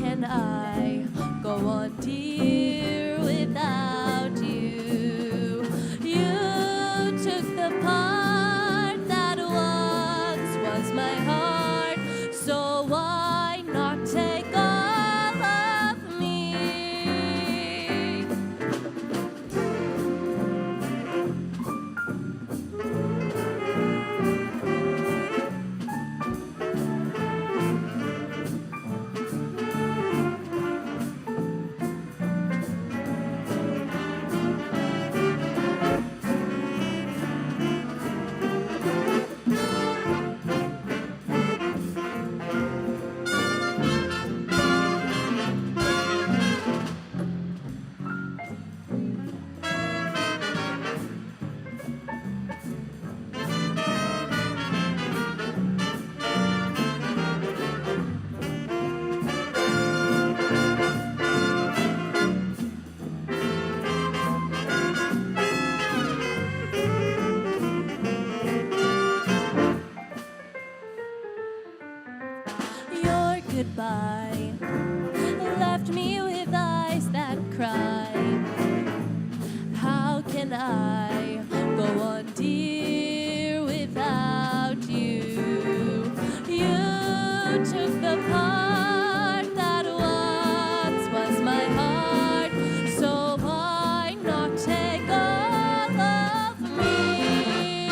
can I go on, dear, without you? You took the part that once was my heart, so why not take all of me? Your goodbye left me with eyes that cry. How can I go on, dear, without you? You took the part that once was my heart, so why not take all of me?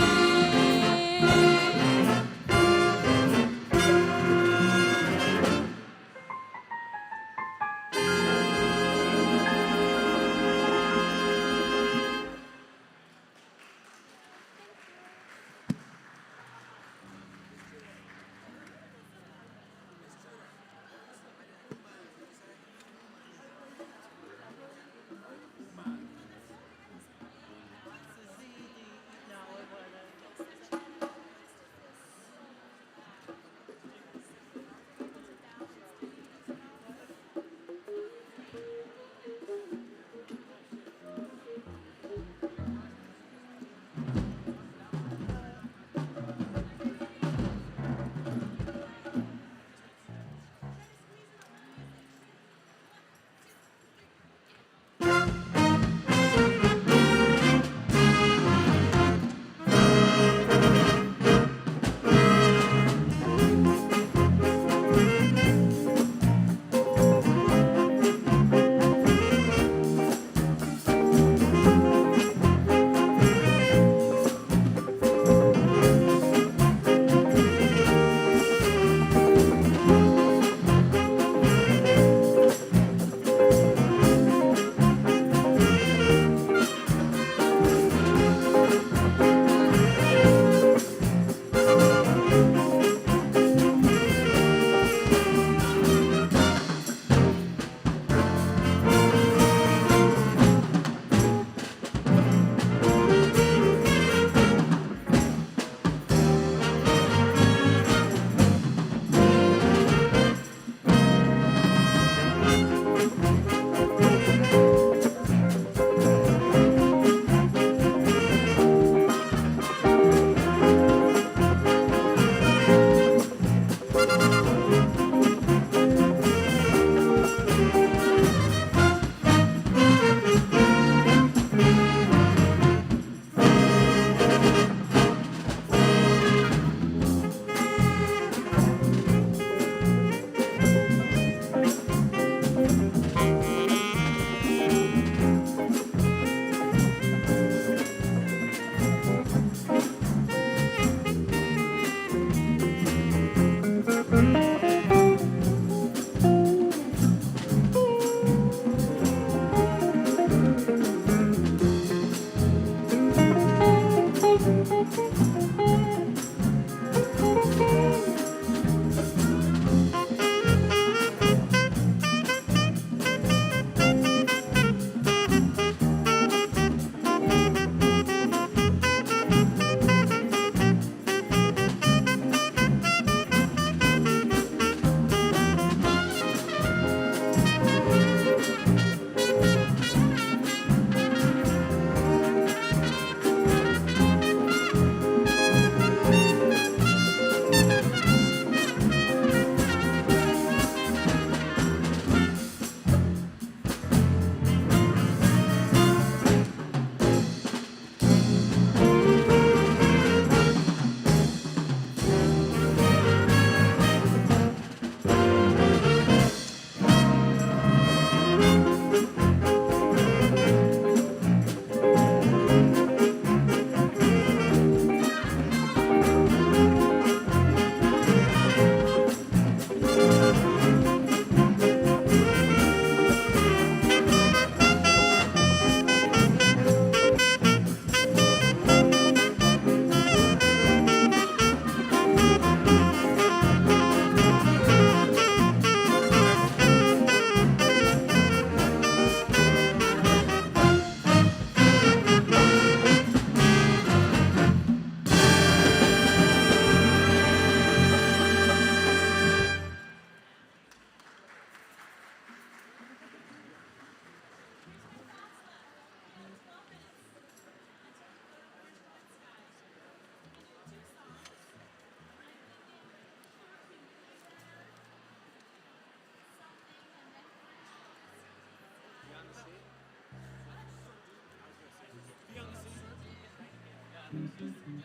What about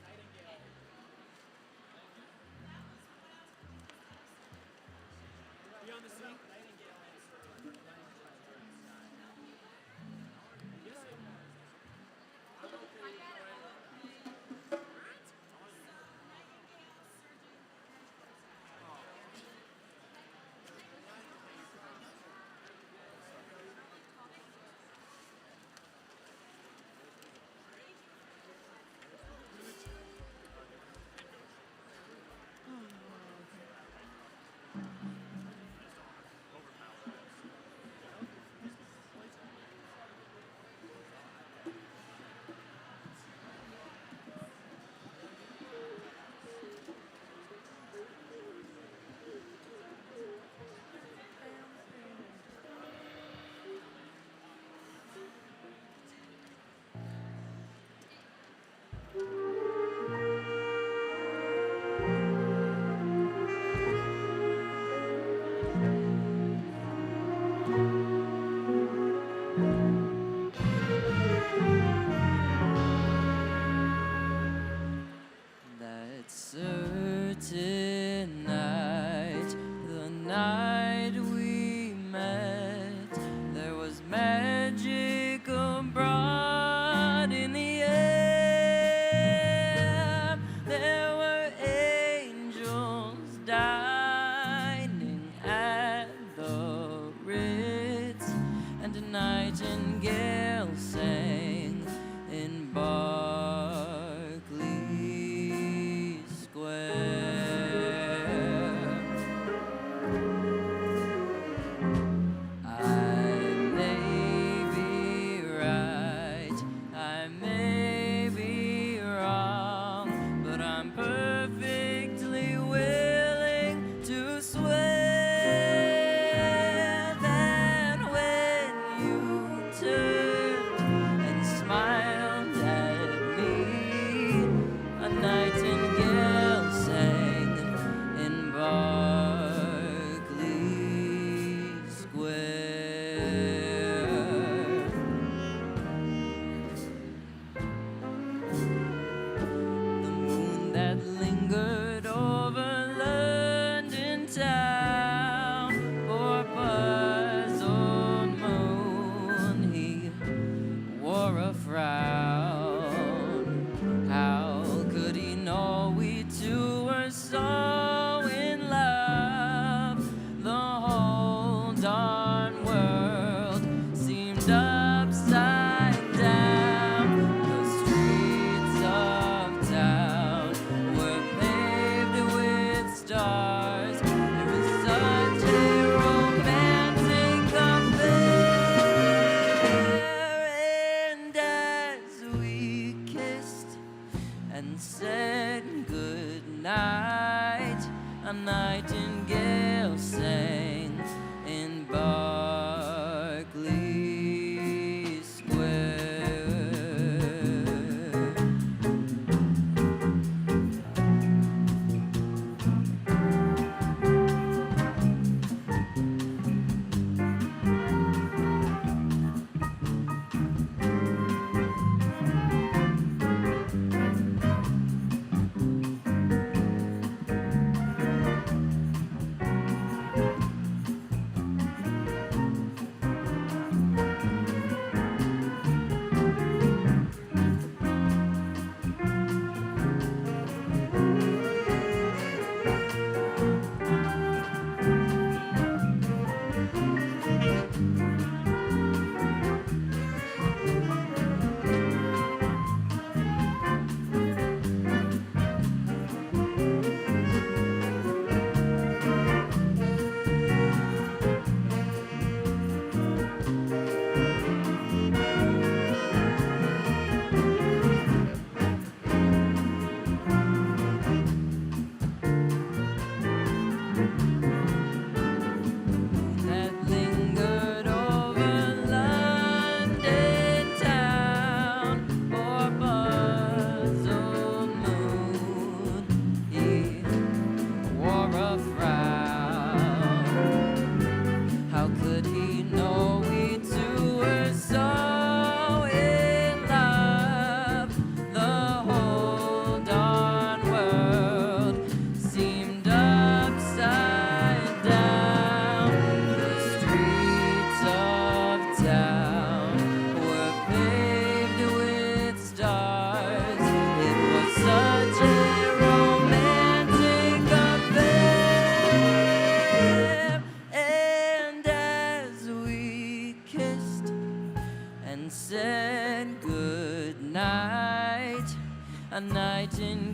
Nightingale? Beyond the Sea? Nightingale answer. Yes, it was.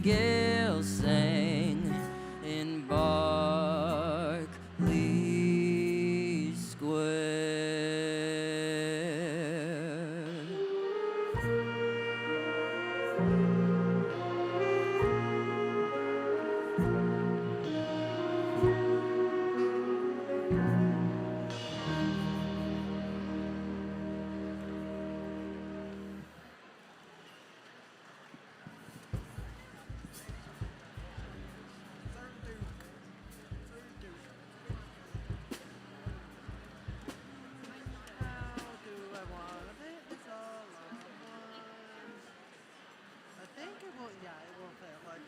nightingale sang in Berkeley Square. How do I wanna fit this all on one? I think it will, yeah, it will fit like.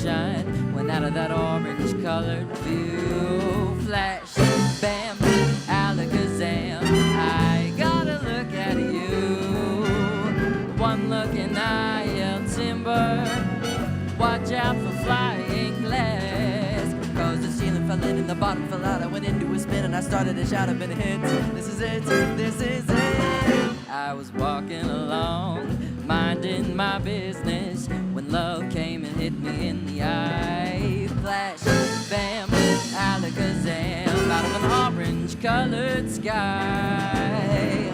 sunshine went out of that orange-colored view. Flash, bam, alakazam, I gotta look at you. One look and I yelled timber, watch out for flying glass. Cause the ceiling fell in and the bottom fell out. I went into a spin and I started to shout, I've been hit. This is it, this is it. I was walking along, minding my business, when love came and hit me in the eye. Flash, bam, alakazam, out of an orange-colored sky.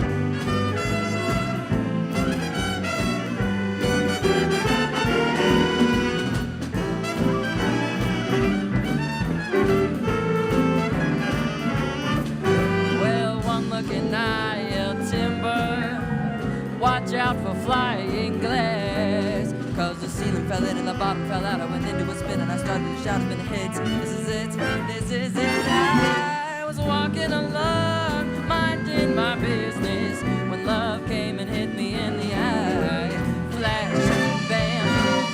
And I yelled timber, watch out for flying glass. Cause the ceiling fell in and the bottom fell out. I went into a spin and I started to shout, I've been hit. This is it, this is it. I was walking along, minding my business, when love came and hit me in the eye. Flash, bam,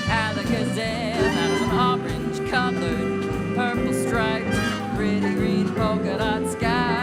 alakazam, out of an orange-colored, purple striped, pretty green polka dot sky.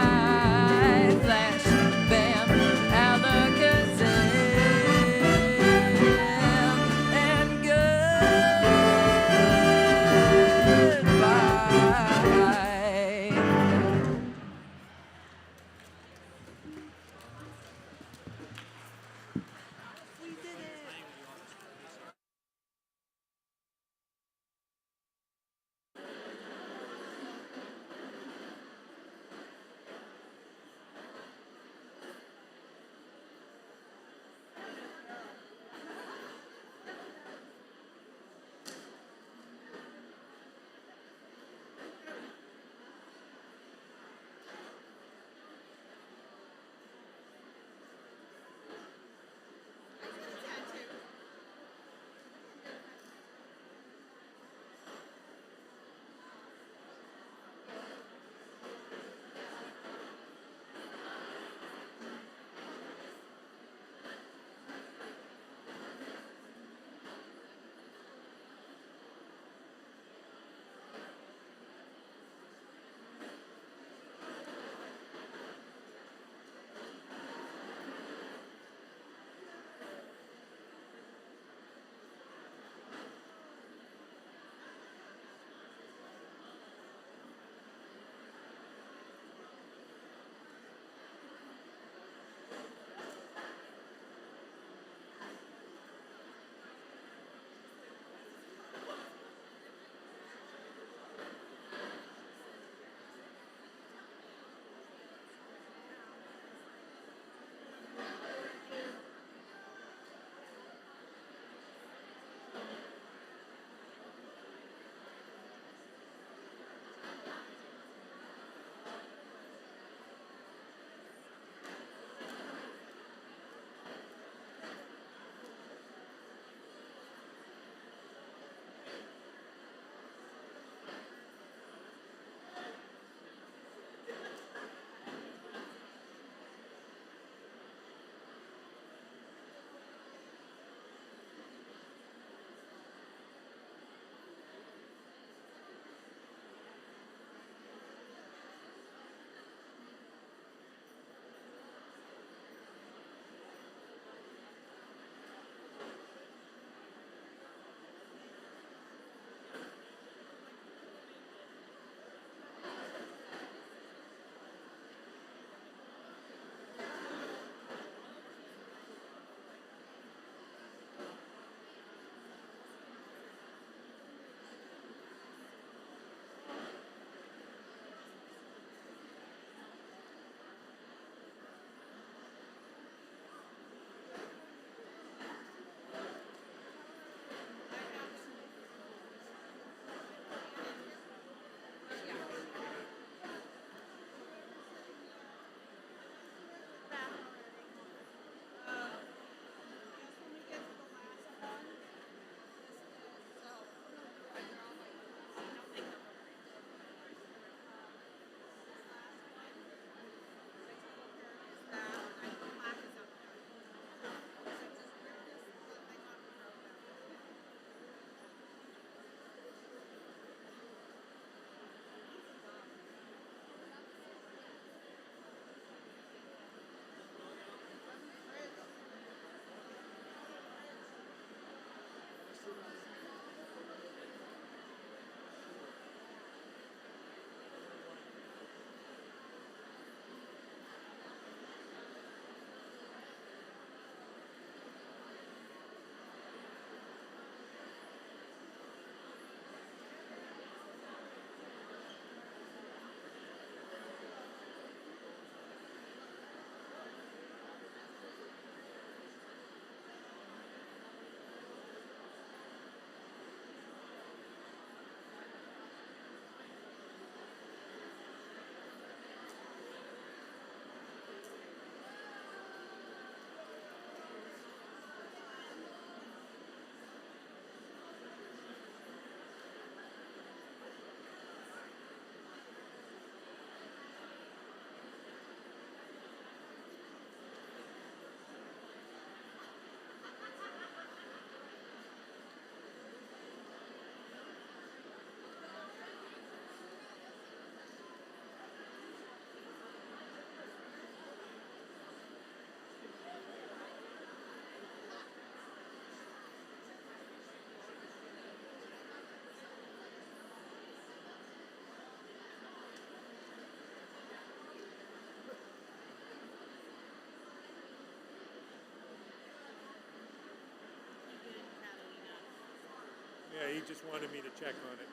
he just wanted me to check on it.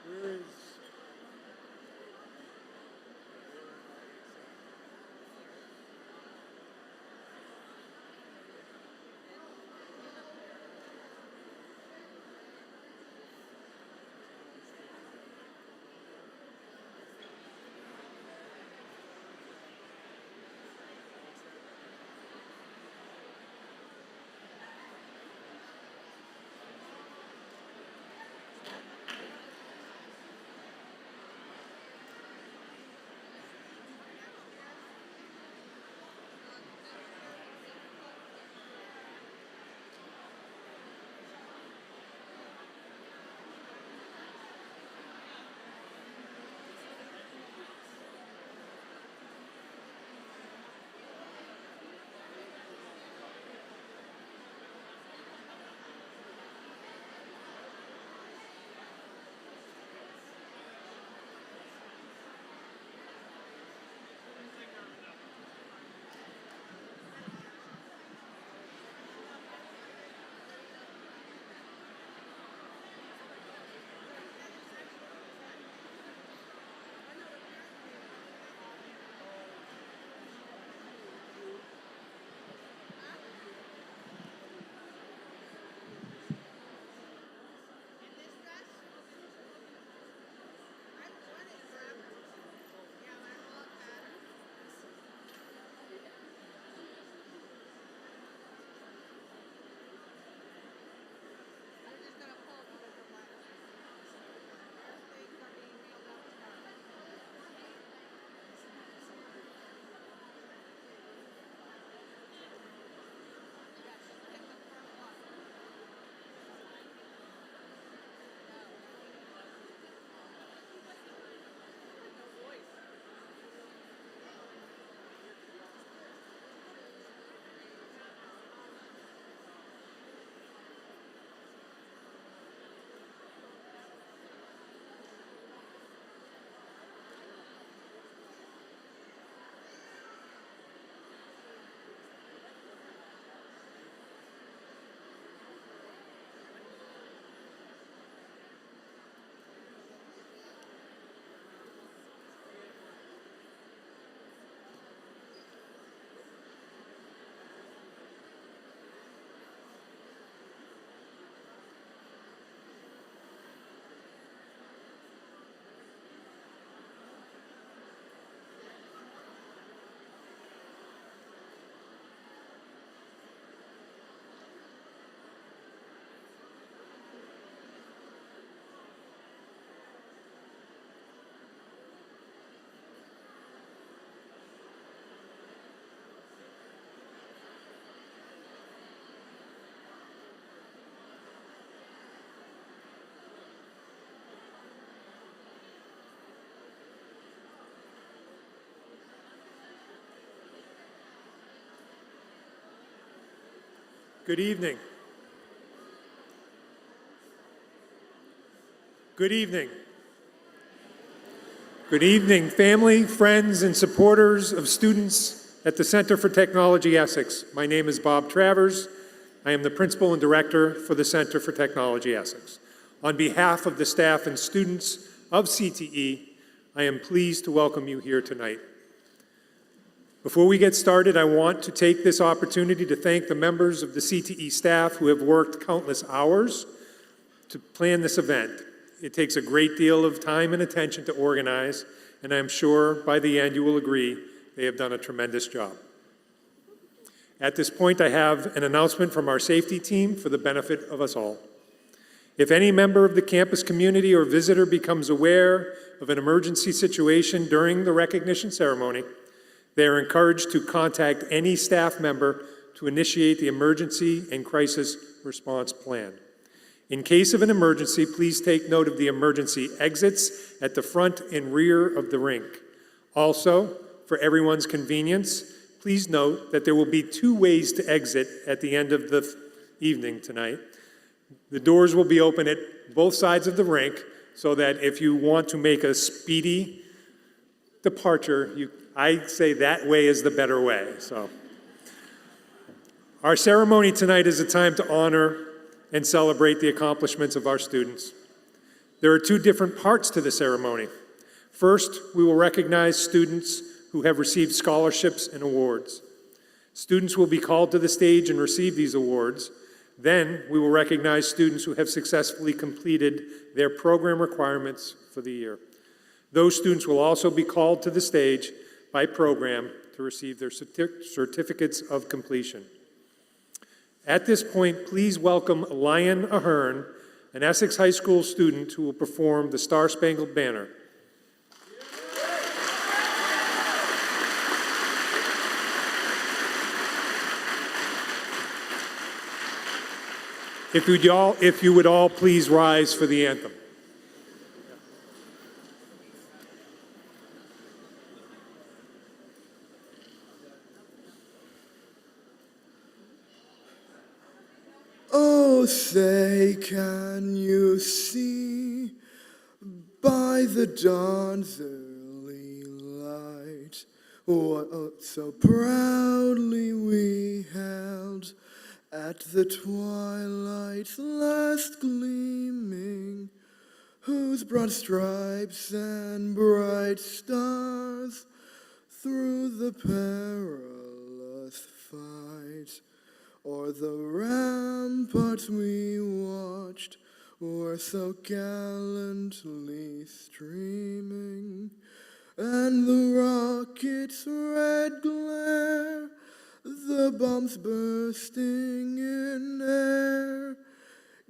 Where is... Good evening. Good evening. Good evening, family, friends, and supporters of students at the Center for Technology Essex. My name is Bob Travers. I am the principal and director for the Center for Technology Essex. On behalf of the staff and students of CTE, I am pleased to welcome you here tonight. Before we get started, I want to take this opportunity to thank the members of the CTE staff who have worked countless hours to plan this event. It takes a great deal of time and attention to organize, and I'm sure by the end you will agree they have done a tremendous job. At this point, I have an announcement from our safety team for the benefit of us all. If any member of the campus community or visitor becomes aware of an emergency situation during the recognition ceremony, they are encouraged to contact any staff member to initiate the emergency and crisis response plan. In case of an emergency, please take note of the emergency exits at the front and rear of the rink. Also, for everyone's convenience, please note that there will be 2 ways to exit at the end of the evening tonight. The doors will be open at both sides of the rink so that if you want to make a speedy departure, I say that way is the better way. So Our ceremony tonight is a time to honor and celebrate the accomplishments of our students. There are two different parts to the ceremony. First, we will recognize students who have received scholarships and awards. Students will be called to the stage and receive these awards. Then, we will recognize students who have successfully completed their program requirements for the year. Those students will also be called to the stage by program to receive their certificates of completion. At this point, please welcome Lion Ahern, an Essex High School student who will perform the Star-Spangled Banner. If you would all please rise for the anthem. Oh, say, can you see by the dawn's early light what so proudly we held at the twilight's last gleaming, whose broad stripes and bright stars through the perilous fight o'er the rampart we watched were so gallantly streaming, and the rocket's red glare, the bombs bursting in air,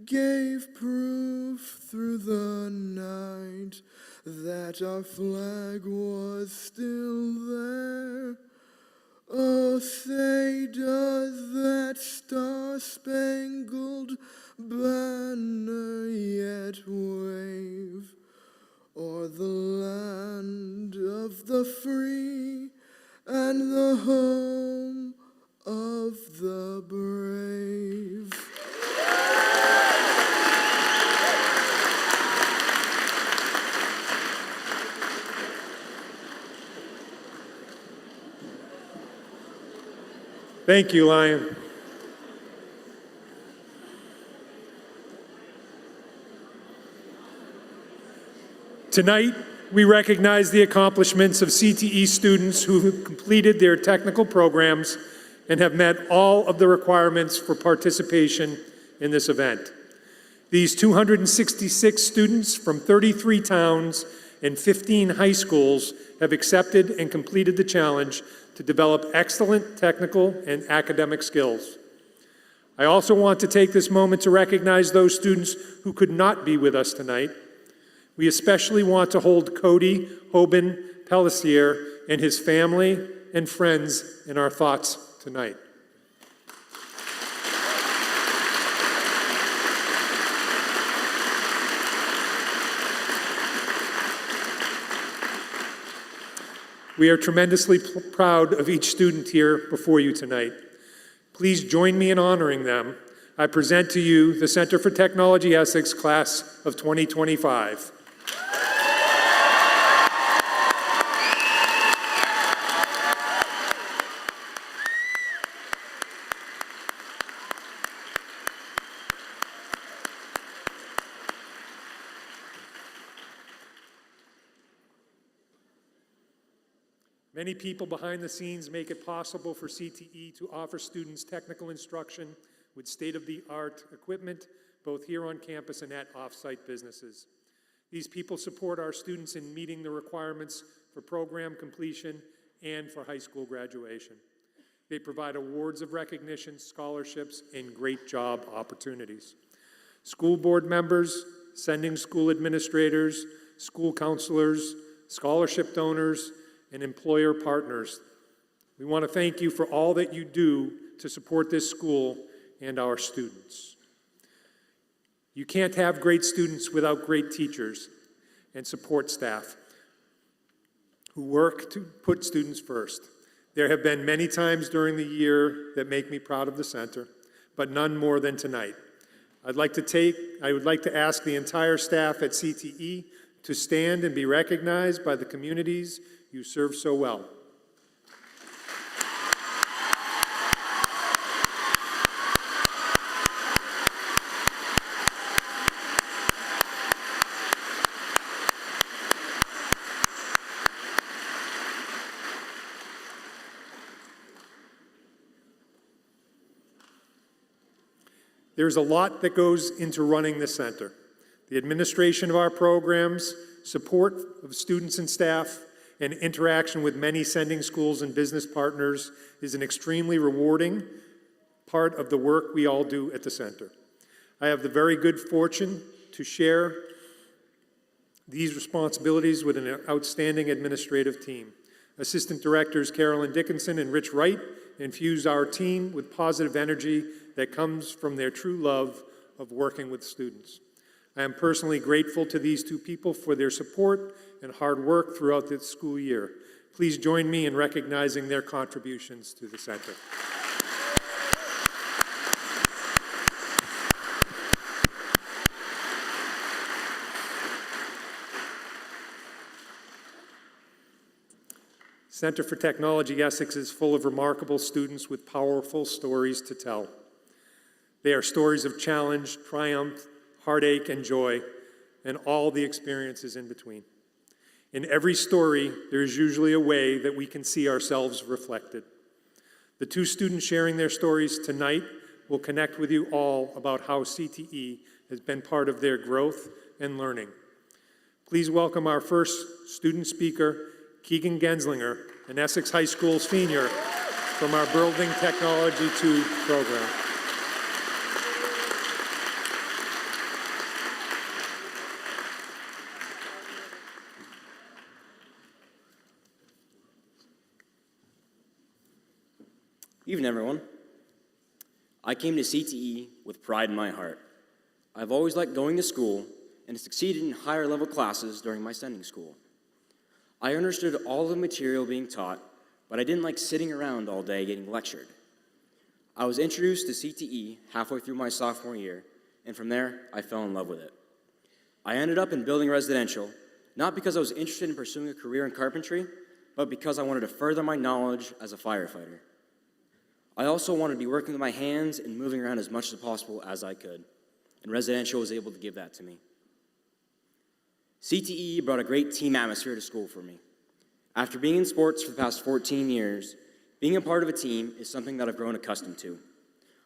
gave proof through the night that our flag was still there. Oh, say, does that star-spangled banner yet wave o'er the land of the free and the home of the brave? Thank you, Lion. Tonight, we recognize the accomplishments of CTE students who have completed their technical programs and have met all of the requirements for participation in this event. These 266 students from 33 towns and 15 high schools have accepted and completed the challenge to develop excellent technical and academic skills. I also want to take this moment to recognize those students who could not be with us tonight. We especially want to hold Cody Hoban Pellissier and his family and friends in our thoughts tonight. We are tremendously proud of each student here before you tonight. Please join me in honoring them. I present to you the Center for Technology Essex Class of 2025. Many people behind the scenes make it possible for CTE to offer students technical instruction with state-of-the-art equipment, both here on campus and at off-site businesses. These people support our students in meeting the requirements for program completion and for high school graduation. They provide awards of recognition, scholarships, and great job opportunities. School board members, sending school administrators, school counselors, scholarship donors, and employer partners, we want to thank you for all that you do to support this school and our students. You can't have great students without great teachers and support staff who work to put students first. There have been many times during the year that make me proud of the center, but none more than tonight. I would like to ask the entire staff at CTE to stand and be recognized by the communities you serve so well. There's a lot that goes into running the center. The administration of our programs, support of students and staff, and interaction with many sending schools and business partners is an extremely rewarding part of the work we all do at the center. I have the very good fortune to share these responsibilities with an outstanding administrative team. Assistant Directors Carolyn Dickinson and Rich Wright infuse our team with positive energy that comes from their true love of working with students. I am personally grateful to these two people for their support and hard work throughout the school year. Please join me in recognizing their contributions to the center. Center for Technology Essex is full of remarkable students with powerful stories to tell. They are stories of challenge, triumph, heartache, and joy, and all the experiences in between. In every story, there is usually a way that we can see ourselves reflected. The two students sharing their stories tonight will connect with you all about how CTE has been part of their growth and learning. Please welcome our first student speaker, Keegan Genslinger, an Essex High School senior from our Building Technology 2 program. Evening, everyone. I came to CTE with pride in my heart. I've always liked going to school and succeeded in higher level classes during my sending school. I understood all the material being taught, but I didn't like sitting around all day getting lectured. I was introduced to CTE halfway through my sophomore year, and from there, I fell in love with it. I ended up in building residential, not because I was interested in pursuing a career in carpentry, but because I wanted to further my knowledge as a firefighter. I also wanted to be working with my hands and moving around as much as possible as I could, and residential was able to give that to me. CTE brought a great team atmosphere to school for me. After being in sports for the past 14 years, being a part of a team is something that I've grown accustomed to.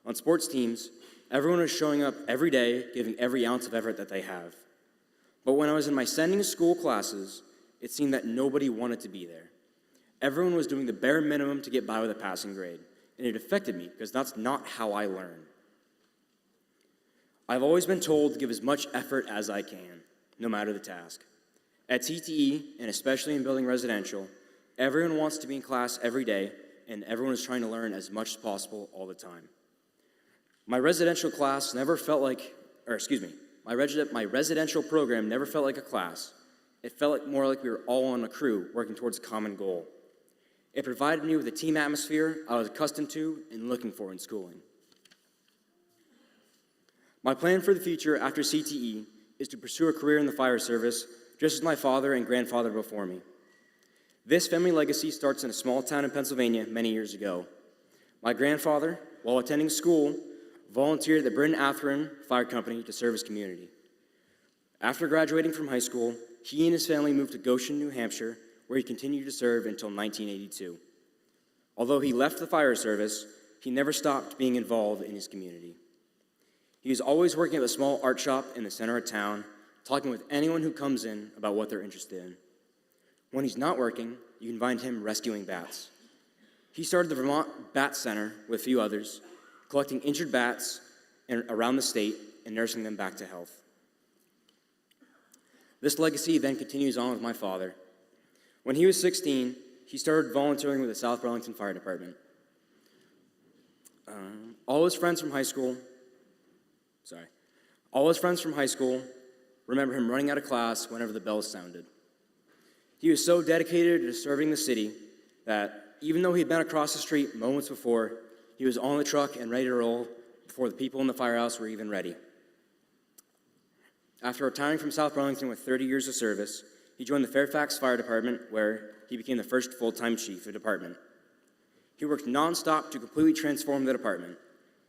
On sports teams, everyone is showing up every day, giving every ounce of effort that they have. But when I was in my sending school classes, it seemed that nobody wanted to be there. Everyone was doing the bare minimum to get by with a passing grade, and it affected me because that's not how I learn. I've always been told to give as much effort as I can, no matter the task. At CTE, and especially in building residential, everyone wants to be in class every day, and everyone is trying to learn as much as possible all the time. My residential class never felt like, my residential program never felt like a class. It felt like more like we were all on a crew working towards a common goal. It provided me with a team atmosphere I was accustomed to and looking for in schooling. My plan for the future after CTE is to pursue a career in the fire service, just as my father and grandfather before me. This family legacy starts in a small town in Pennsylvania many years ago. My grandfather, while attending school, volunteered at the Bryn Athearn Fire Company to serve his community. After graduating from high school, he and his family moved to Goshen, New Hampshire, where he continued to serve until 1982. Although he left the fire service, he never stopped being involved in his community. He is always working at a small art shop in the center of town, talking with anyone who comes in about what they're interested in. When he's not working, you can find him rescuing bats. He started the Vermont Bat Center with a few others, collecting injured bats around the state and nursing them back to health. This legacy then continues on with my father. When he was 16, he started volunteering with the South Burlington Fire Department. All his friends from high school remember him running out of class whenever the bells sounded. He was so dedicated to serving the city that even though he'd been across the street moments before, he was on the truck and ready to roll before the people in the firehouse were even ready. After retiring from South Burlington with 30 years of service, he joined the Fairfax Fire Department, where he became the first full-time chief of the department. He worked nonstop to completely transform the department.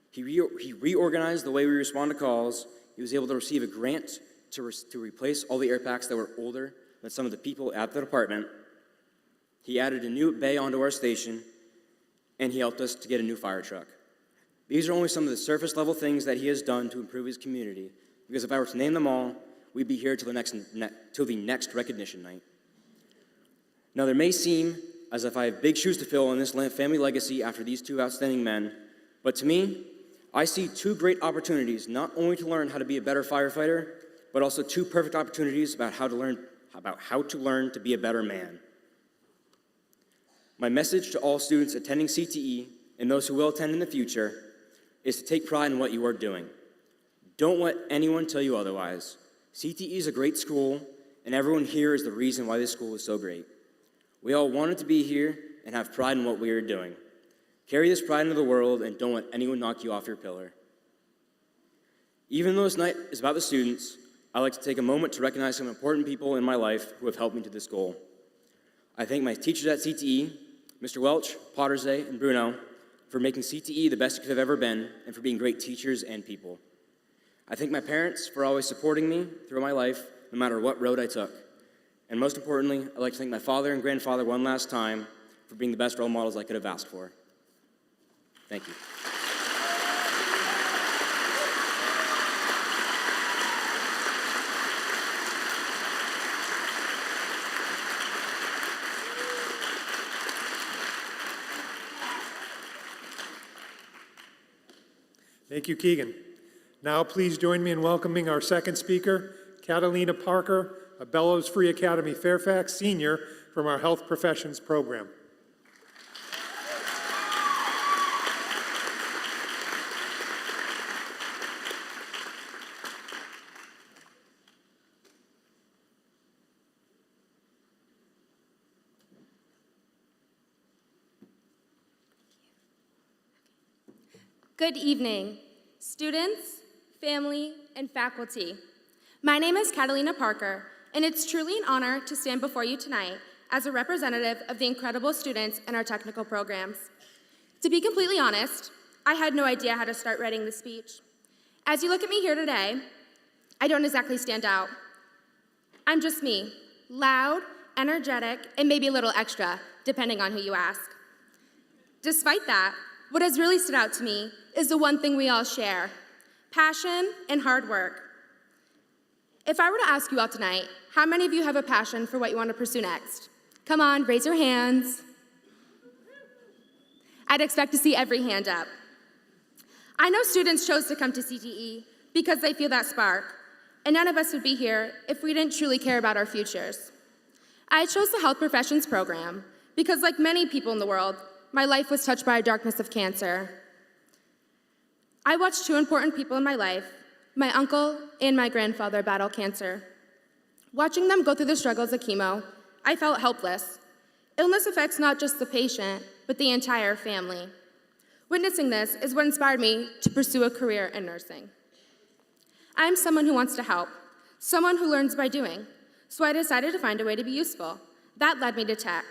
He reorganized the way we respond to calls. He was able to receive a grant to replace all the air packs that were older than some of the people at the department. He added a new bay onto our station, and he helped us to get a new fire truck. These are only some of the surface level things that he has done to improve his community, because if I were to name them all, we'd be here till the next recognition night. Now, there may seem as if I have big shoes to fill in this family legacy after these two outstanding men, but to me, I see two great opportunities not only to learn how to be a better firefighter, but also two perfect opportunities about how to learn to be a better man. My message to all students attending CTE and those who will attend in the future is to take pride in what you are doing. Don't let anyone tell you otherwise. CTE is a great school, and everyone here is the reason why this school is so great. We all wanted to be here and have pride in what we are doing. Carry this pride into the world and don't let anyone knock you off your pillar. Even though this night is about the students, I'd like to take a moment to recognize some important people in my life who have helped me to this goal. I thank my teachers at CTE, Mr. Welch, Pottersay, and Bruno, for making CTE the best it could have ever been and for being great teachers and people. I thank my parents for always supporting me through my life, no matter what road I took. And most importantly, I'd like to thank my father and grandfather one last time for being the best role models I could have asked for. Thank you. Thank you, Keegan. Now please join me in welcoming our second speaker, Catalina Parker, a Bellows Free Academy Fairfax senior from our Health Professions program. Good evening, students, family, and faculty. My name is Catalina Parker, and it's truly an honor to stand before you tonight as a representative of the incredible students in our technical programs. To be completely honest, I had no idea how to start writing the speech. As you look at me here today, I don't exactly stand out. I'm just me, loud, energetic, and maybe a little extra, depending on who you ask. Despite that, what has really stood out to me is the one thing we all share: passion and hard work. If I were to ask you all tonight, how many of you have a passion for what you want to pursue next? Come on, raise your hands. I'd expect to see every hand up. I know students chose to come to CTE because they feel that spark, and none of us would be here if we didn't truly care about our futures. I chose the Health Professions program because, like many people in the world, my life was touched by a darkness of cancer. I watched two important people in my life, my uncle and my grandfather, battle cancer. Watching them go through the struggles of chemo, I felt helpless. Illness affects not just the patient, but the entire family. Witnessing this is what inspired me to pursue a career in nursing. I'm someone who wants to help, someone who learns by doing, so I decided to find a way to be useful. That led me to tech.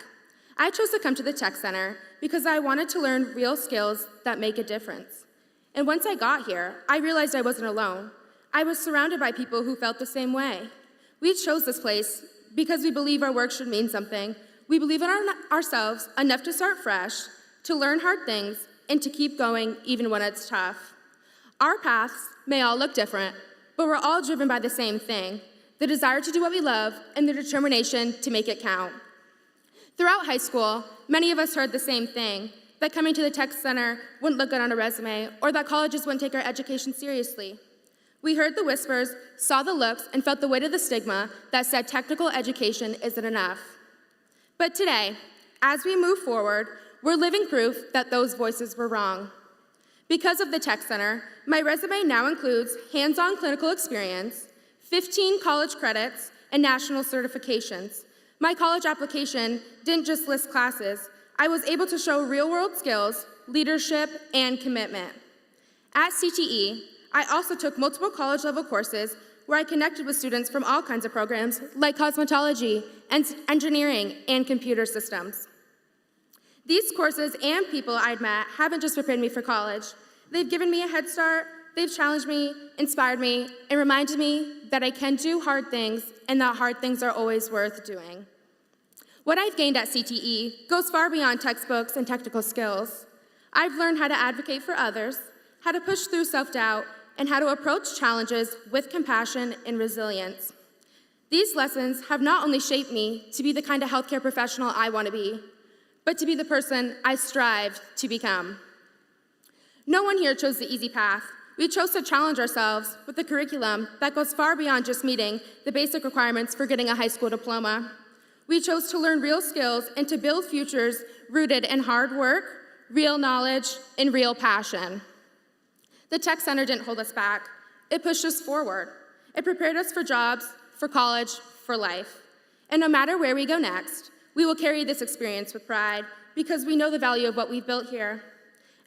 I chose to come to the Tech Center because I wanted to learn real skills that make a difference. And once I got here, I realized I wasn't alone. I was surrounded by people who felt the same way. We chose this place because we believe our work should mean something. We believe in ourselves enough to start fresh, to learn hard things, and to keep going even when it's tough. Our paths may all look different, but we're all driven by the same thing: the desire to do what we love and the determination to make it count. Throughout high school, many of us heard the same thing: that coming to the Tech Center wouldn't look good on a resume, or that colleges wouldn't take our education seriously. We heard the whispers, saw the looks, and felt the weight of the stigma that said technical education isn't enough. But today, as we move forward, we're living proof that those voices were wrong. Because of the Tech Center, my resume now includes hands-on clinical experience, 15 college credits, and national certifications. My college application didn't just list classes. I was able to show real-world skills, leadership, and commitment. At CTE, I also took multiple college-level courses where I connected with students from all kinds of programs like cosmetology, engineering, and computer systems. These courses and people I'd met haven't just prepared me for college. They've given me a head start, they've challenged me, inspired me, and reminded me that I can do hard things and that hard things are always worth doing. What I've gained at CTE goes far beyond textbooks and technical skills. I've learned how to advocate for others, how to push through self-doubt, and how to approach challenges with compassion and resilience. These lessons have not only shaped me to be the kind of healthcare professional I want to be, but to be the person I strive to become. No one here chose the easy path. We chose to challenge ourselves with a curriculum that goes far beyond just meeting the basic requirements for getting a high school diploma. We chose to learn real skills and to build futures rooted in hard work, real knowledge, and real passion. The Tech Center didn't hold us back. It pushed us forward. It prepared us for jobs, for college, for life. And no matter where we go next, we will carry this experience with pride because we know the value of what we've built here.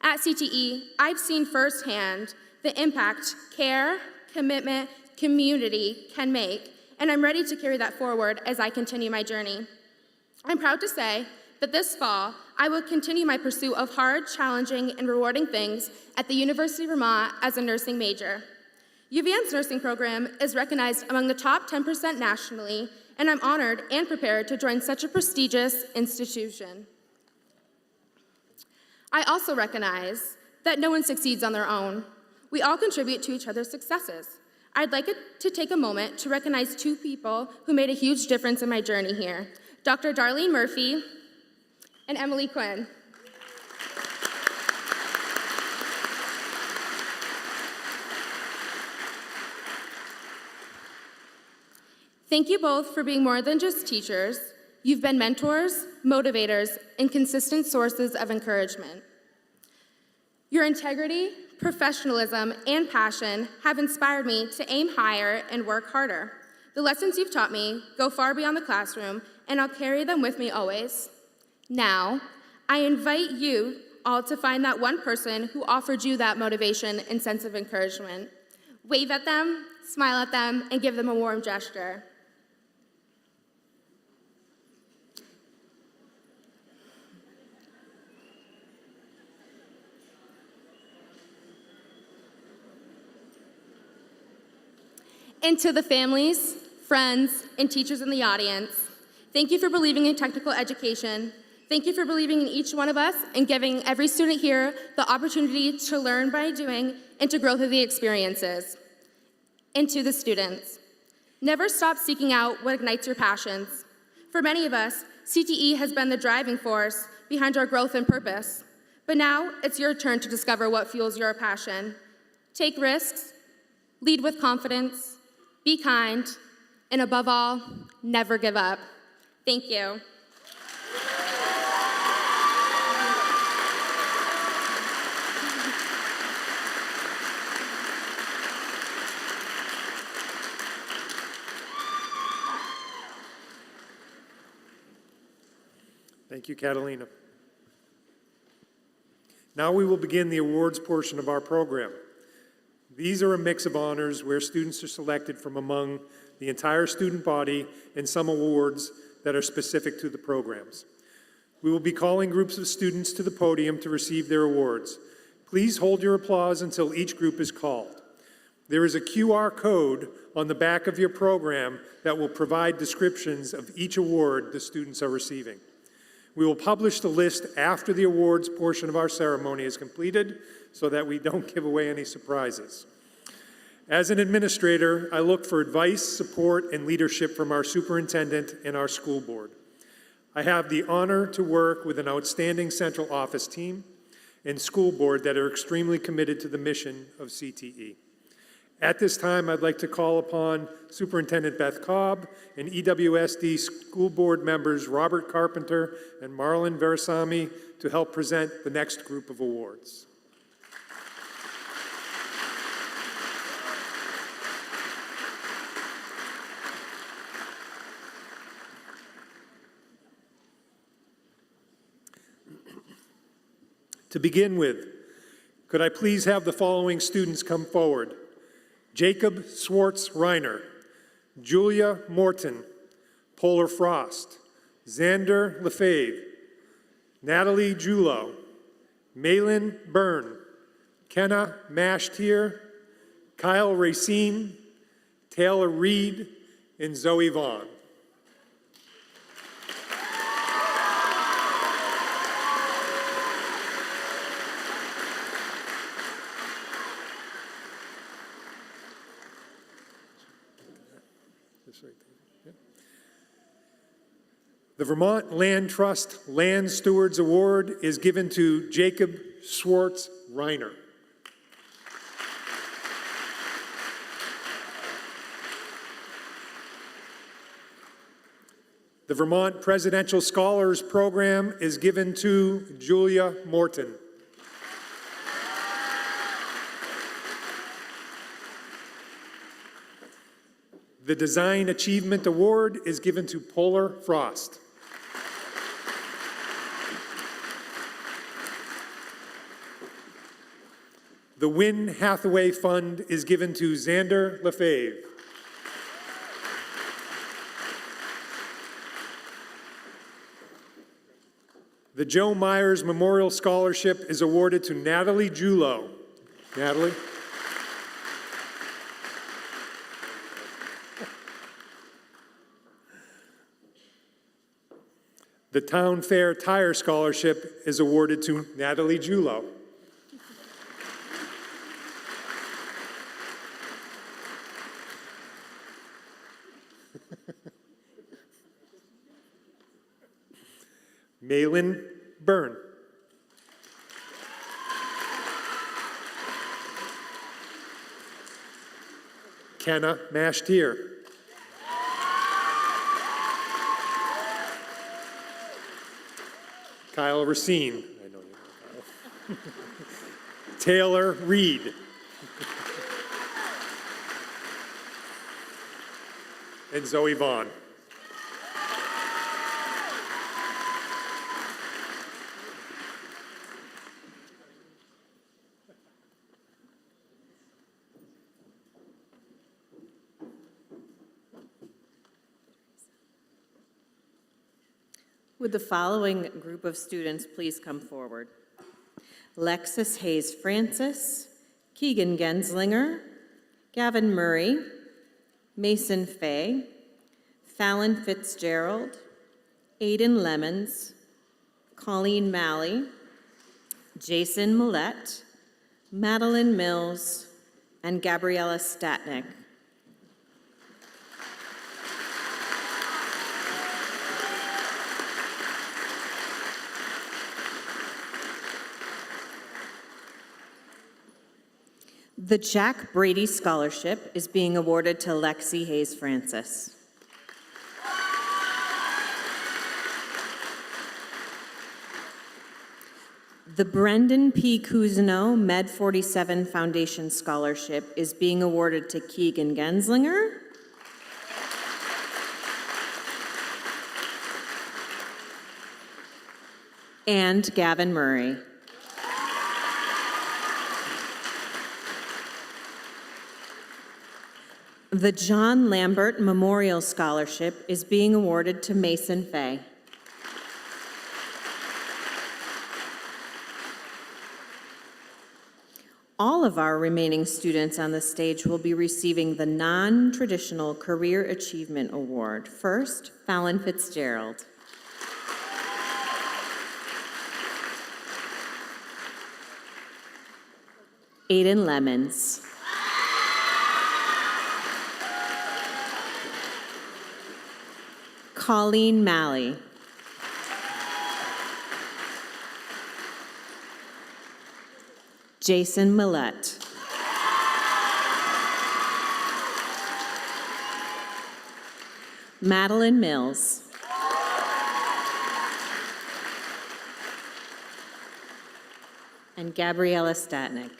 At CTE, I've seen firsthand the impact care, commitment, community can make, and I'm ready to carry that forward as I continue my journey. I'm proud to say that this fall, I will continue my pursuit of hard, challenging, and rewarding things at the University of Vermont as a nursing major. UVM's nursing program is recognized among the top 10% nationally, and I'm honored and prepared to join such a prestigious institution. I also recognize that no one succeeds on their own. We all contribute to each other's successes. I'd like to take a moment to recognize two people who made a huge difference in my journey here, Dr. Darlene Murphy and Emily Quinn. Thank you both for being more than just teachers. You've been mentors, motivators, and consistent sources of encouragement. Your integrity, professionalism, and passion have inspired me to aim higher and work harder. The lessons you've taught me go far beyond the classroom, and I'll carry them with me always. Now, I invite you all to find that one person who offered you that motivation and sense of encouragement. Wave at them, smile at them, and give them a warm gesture. And to the families, friends, and teachers in the audience, thank you for believing in technical education. Thank you for believing in each one of us and giving every student here the opportunity to learn by doing and to grow through the experiences. And to the students, never stop seeking out what ignites your passions. For many of us, CTE has been the driving force behind our growth and purpose. But now it's your turn to discover what fuels your passion. Take risks, lead with confidence, be kind, and above all, never give up. Thank you. Thank you, Catalina. Now we will begin the awards portion of our program. These are a mix of honors where students are selected from among the entire student body and some awards that are specific to the programs. We will be calling groups of students to the podium to receive their awards. Please hold your applause until each group is called. There is a QR code on the back of your program that will provide descriptions of each award the students are receiving. We will publish the list after the awards portion of our ceremony is completed so that we don't give away any surprises. As an administrator, I look for advice, support, and leadership from our superintendent and our school board. I have the honor to work with an outstanding central office team and school board that are extremely committed to the mission of CTE. At this time, I'd like to call upon Superintendent Beth Cobb and EWSD School Board members Robert Carpenter and Marlon Versami to help present the next group of awards. To begin with, could I please have the following students come forward? Jacob Swartz Reiner, Julia Morton, Polar Frost, Xander Lefebvre, Natalie Julo, Malin Byrne, Kenna Mashtier, Kyle Racine, Taylor Reed, and Zoe Vaughn. This right there. Yeah. The Vermont Land Trust Land Stewards Award is given to Jacob Schwartz Reiner. The Vermont Presidential Scholars Program is given to Julia Morton. The Design Achievement Award is given to Polar Frost. The Wynne Hathaway Fund is given to Xander Lefebvre. The Joe Myers Memorial Scholarship is awarded to Natalie Julo. Natalie? The Town Fair Tire Scholarship is awarded to Natalie Julo. Malin Byrne. Kenna Mashtier. Kyle Racine. I know you know Kyle. Taylor Reed. And Zoe Vaughn. Would the following group of students please come forward? Lexus Hayes Francis, Keegan Genslinger, Gavin Murray, Mason Fay, Fallon Fitzgerald, Aiden Lemons, Colleen Malley, Jason Millette, Madeline Mills, and Gabriella Statnick. The Jack Brady Scholarship is being awarded to Lexi Hayes Francis. The Brendan P. Cousineau Med 47 Foundation Scholarship is being awarded to Keegan Genslinger. And Gavin Murray. The John Lambert Memorial Scholarship is being awarded to Mason Fay. All of our remaining students on the stage will be receiving the Non-Traditional Career Achievement Award. First, Fallon Fitzgerald. Aiden Lemons. Colleen Malley. Jason Millette. Madeline Mills. And Gabriella Statnick.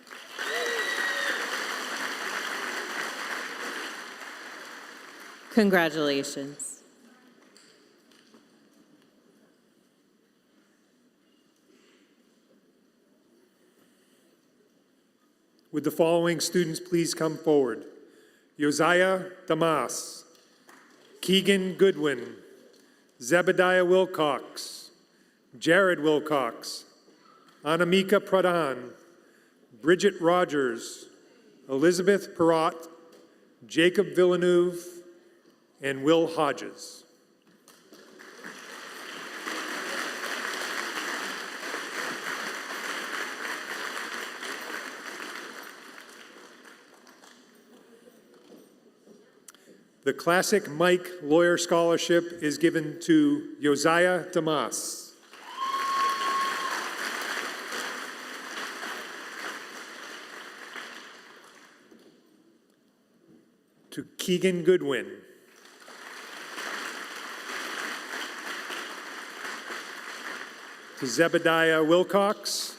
Congratulations. Would the following students please come forward? Josiah Damas, Keegan Goodwin, Zebediah Wilcox, Jared Wilcox, Anamika Pradhan, Bridget Rogers, Elizabeth Perrott, Jacob Villeneuve, and Will Hodges. The Classic Mike Lawyer Scholarship is given to Josiah Damas. To Keegan Goodwin. To Zebediah Wilcox.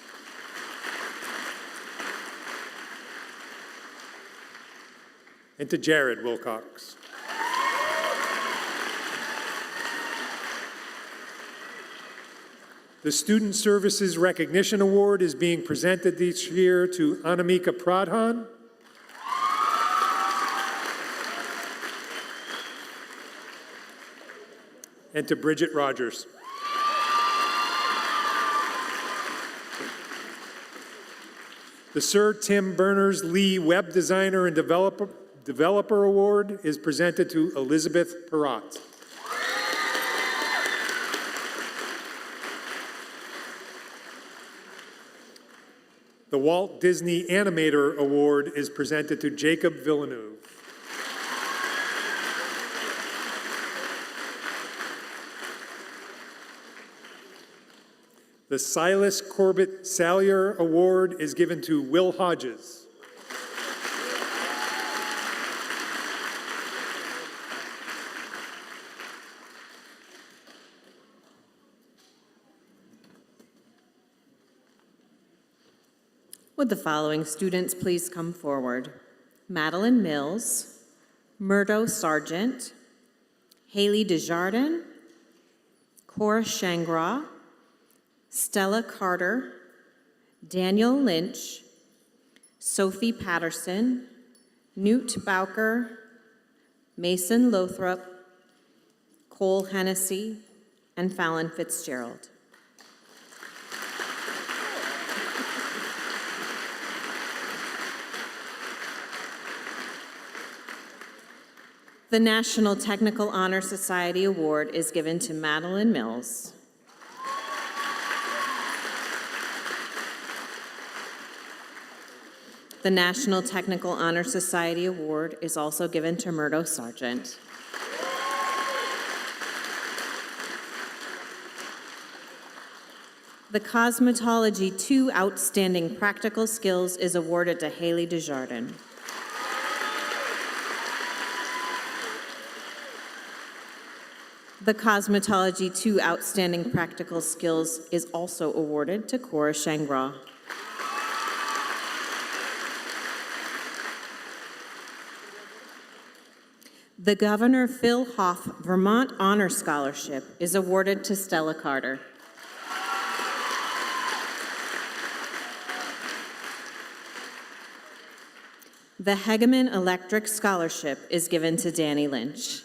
And to Jared Wilcox. The Student Services Recognition Award is being presented this year to Anamika Pradhan. And to Bridget Rogers. The Sir Tim Berners-Lee Web Designer and Developer Award is presented to Elizabeth Perrott. The Walt Disney Animator Award is presented to Jacob Villeneuve. The Silas Corbett Salyer Award is given to Will Hodges. Would the following students please come forward? Madeline Mills, Murdo Sargent, Haley Desjardins, Cora Shangra, Stella Carter, Daniel Lynch, Sophie Patterson, Newt Bowker, Mason Lothrop, Cole Hennessy, and Fallon Fitzgerald. The National Technical Honor Society Award is given to Madeline Mills. The National Technical Honor Society Award is also given to Murdo Sargent. The Cosmetology 2 Outstanding Practical Skills is awarded to Haley Desjardins. The Cosmetology 2 Outstanding Practical Skills is also awarded to Cora Shangra. The Governor Phil Hoff Vermont Honor Scholarship is awarded to Stella Carter. The Hegeman Electric Scholarship is given to Danny Lynch.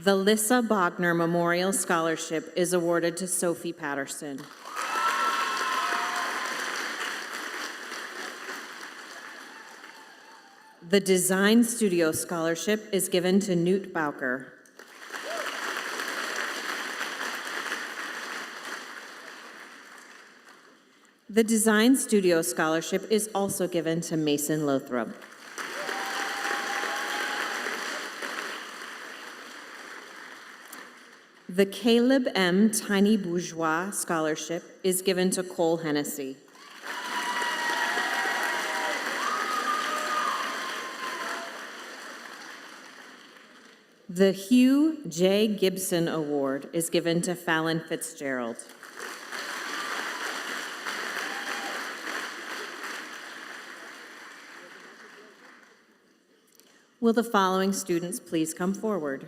The Lissa Bogner Memorial Scholarship is awarded to Sophie Patterson. The Design Studio Scholarship is given to Newt Bowker. The Design Studio Scholarship is also given to Mason Lothrop. The Caleb M. Tiny Bourgeois Scholarship is given to Cole Hennessy. The Hugh J. Gibson Award is given to Fallon Fitzgerald. Will the following students please come forward?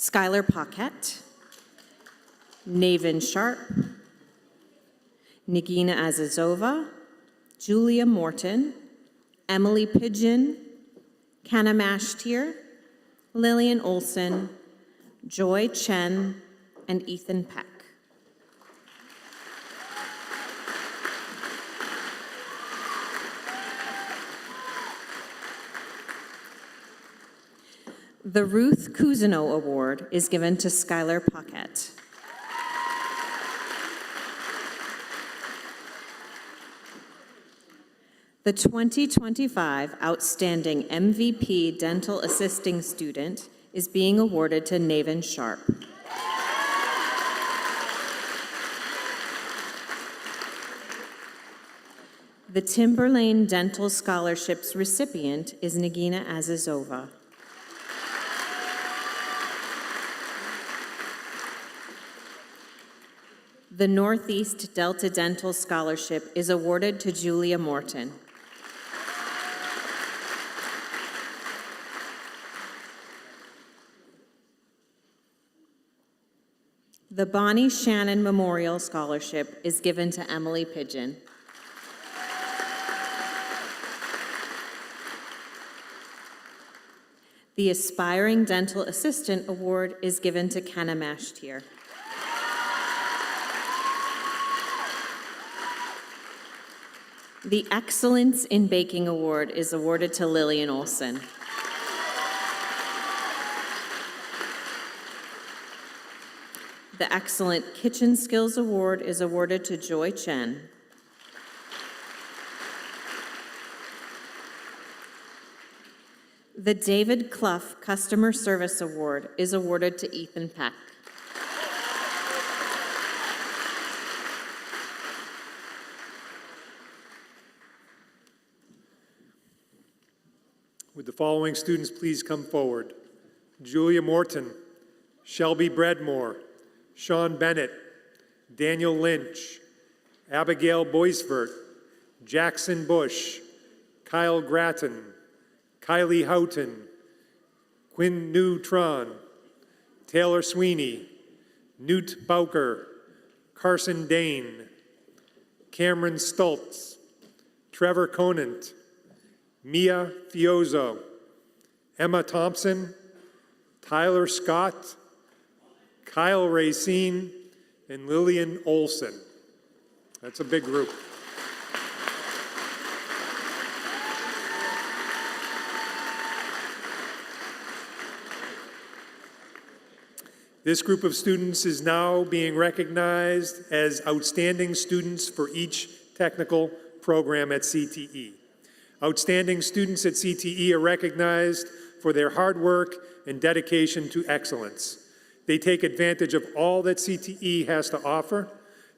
Skylar Paquette, Naven Sharp, Nagina Azizova, Julia Morton, Emily Pigeon, Kana Mashtier, Lillian Olson, Joy Chen, and Ethan Peck. The Ruth Cousineau Award is given to Skylar Paquette. The 2025 Outstanding MVP Dental Assisting Student is being awarded to Naven Sharp. The Timberlane Dental Scholarships recipient is Nagina Azizova. The Northeast Delta Dental Scholarship is awarded to Julia Morton. The Bonnie Shannon Memorial Scholarship is given to Emily Pigeon. The Aspiring Dental Assistant Award is given to Kenna Mashtier. The Excellence in Baking Award is awarded to Lillian Olson. The Excellent Kitchen Skills Award is awarded to Joy Chen. The David Clough Customer Service Award is awarded to Ethan Peck. Would the following students please come forward? Julia Morton, Shelby Bredmore, Sean Bennett, Daniel Lynch, Abigail Boisvert, Jackson Bush, Kyle Gratton, Kylie Houghton, Quinn Neutron, Taylor Sweeney, Newt Bowker, Carson Dane, Cameron Stultz, Trevor Conant, Mia Fiozo, Emma Thompson, Tyler Scott, Kyle Racine, and Lillian Olson. That's a big group. This group of students is now being recognized as outstanding students for each technical program at CTE. Outstanding students at CTE are recognized for their hard work and dedication to excellence. They take advantage of all that CTE has to offer.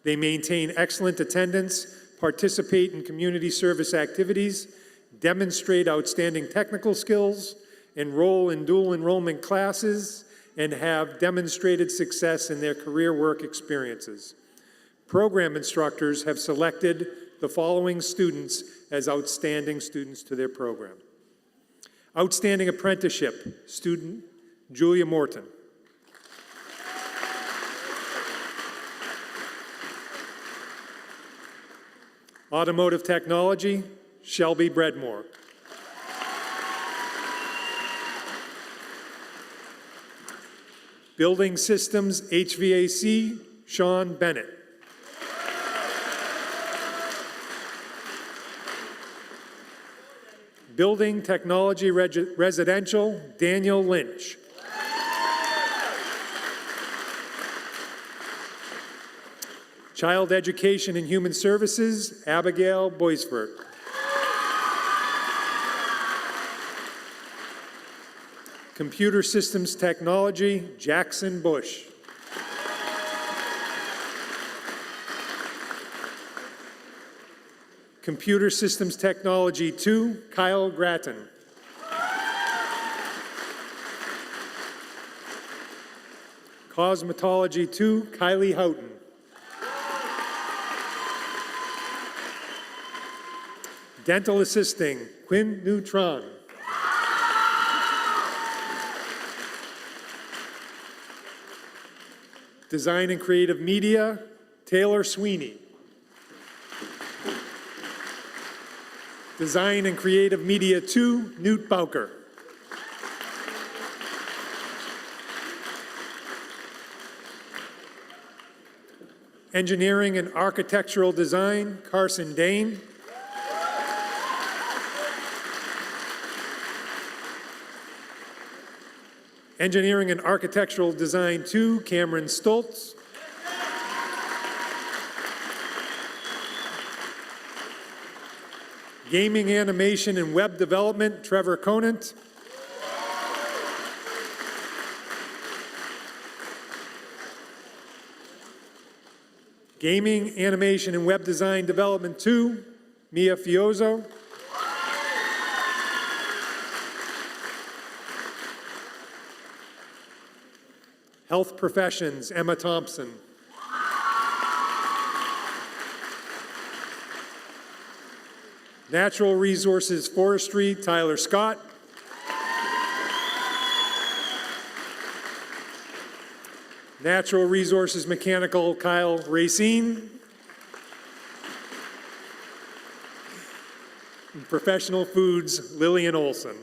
They maintain excellent attendance, participate in community service activities, demonstrate outstanding technical skills, enroll in dual enrollment classes, and have demonstrated success in their career work experiences. Program instructors have selected the following students as outstanding students to their program. Outstanding Apprenticeship student, Julia Morton. Automotive Technology, Shelby Bredmore. Building Systems HVAC, Sean Bennett. Building Technology Residential, Daniel Lynch. Child Education and Human Services, Abigail Boisvert. Computer Systems Technology, Jackson Bush. Computer Systems Technology 2, Kyle Gratton. Cosmetology 2, Kylie Houghton. Dental Assisting, Quinn Neutron. Design and Creative Media, Taylor Sweeney. Design and Creative Media 2, Newt Bowker. Engineering and Architectural Design, Carson Dane. Engineering and Architectural Design 2, Cameron Stultz. Gaming, Animation, and Web Development, Trevor Conant. Gaming, Animation, and Web Design Development 2, Mia Fiozo. Health Professions, Emma Thompson. Natural Resources Forestry, Tyler Scott. Natural Resources Mechanical, Kyle Racine. And Professional Foods, Lillian Olson.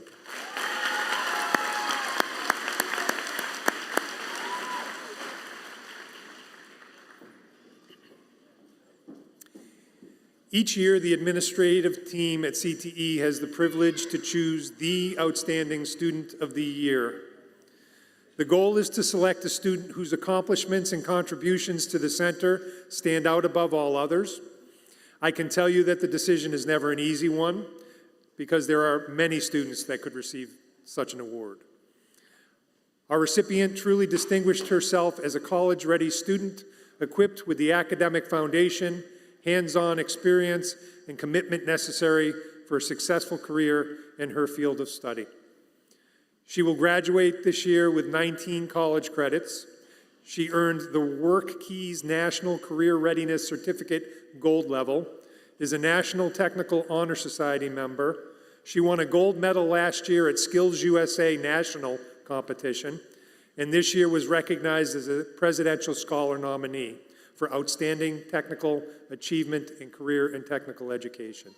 Each year, the administrative team at CTE has the privilege to choose the Outstanding Student of the Year. The goal is to select a student whose accomplishments and contributions to the center stand out above all others. I can tell you that the decision is never an easy one because there are many students that could receive such an award. Our recipient truly distinguished herself as a college-ready student equipped with the academic foundation, hands-on experience, and commitment necessary for a successful career in her field of study. She will graduate this year with 19 college credits. She earned the Work Keys National Career Readiness Certificate Gold Level, is a National Technical Honor Society member. She won a gold medal last year at Skills USA National Competition, and this year was recognized as a Presidential Scholar nominee for outstanding technical achievement in career and technical education.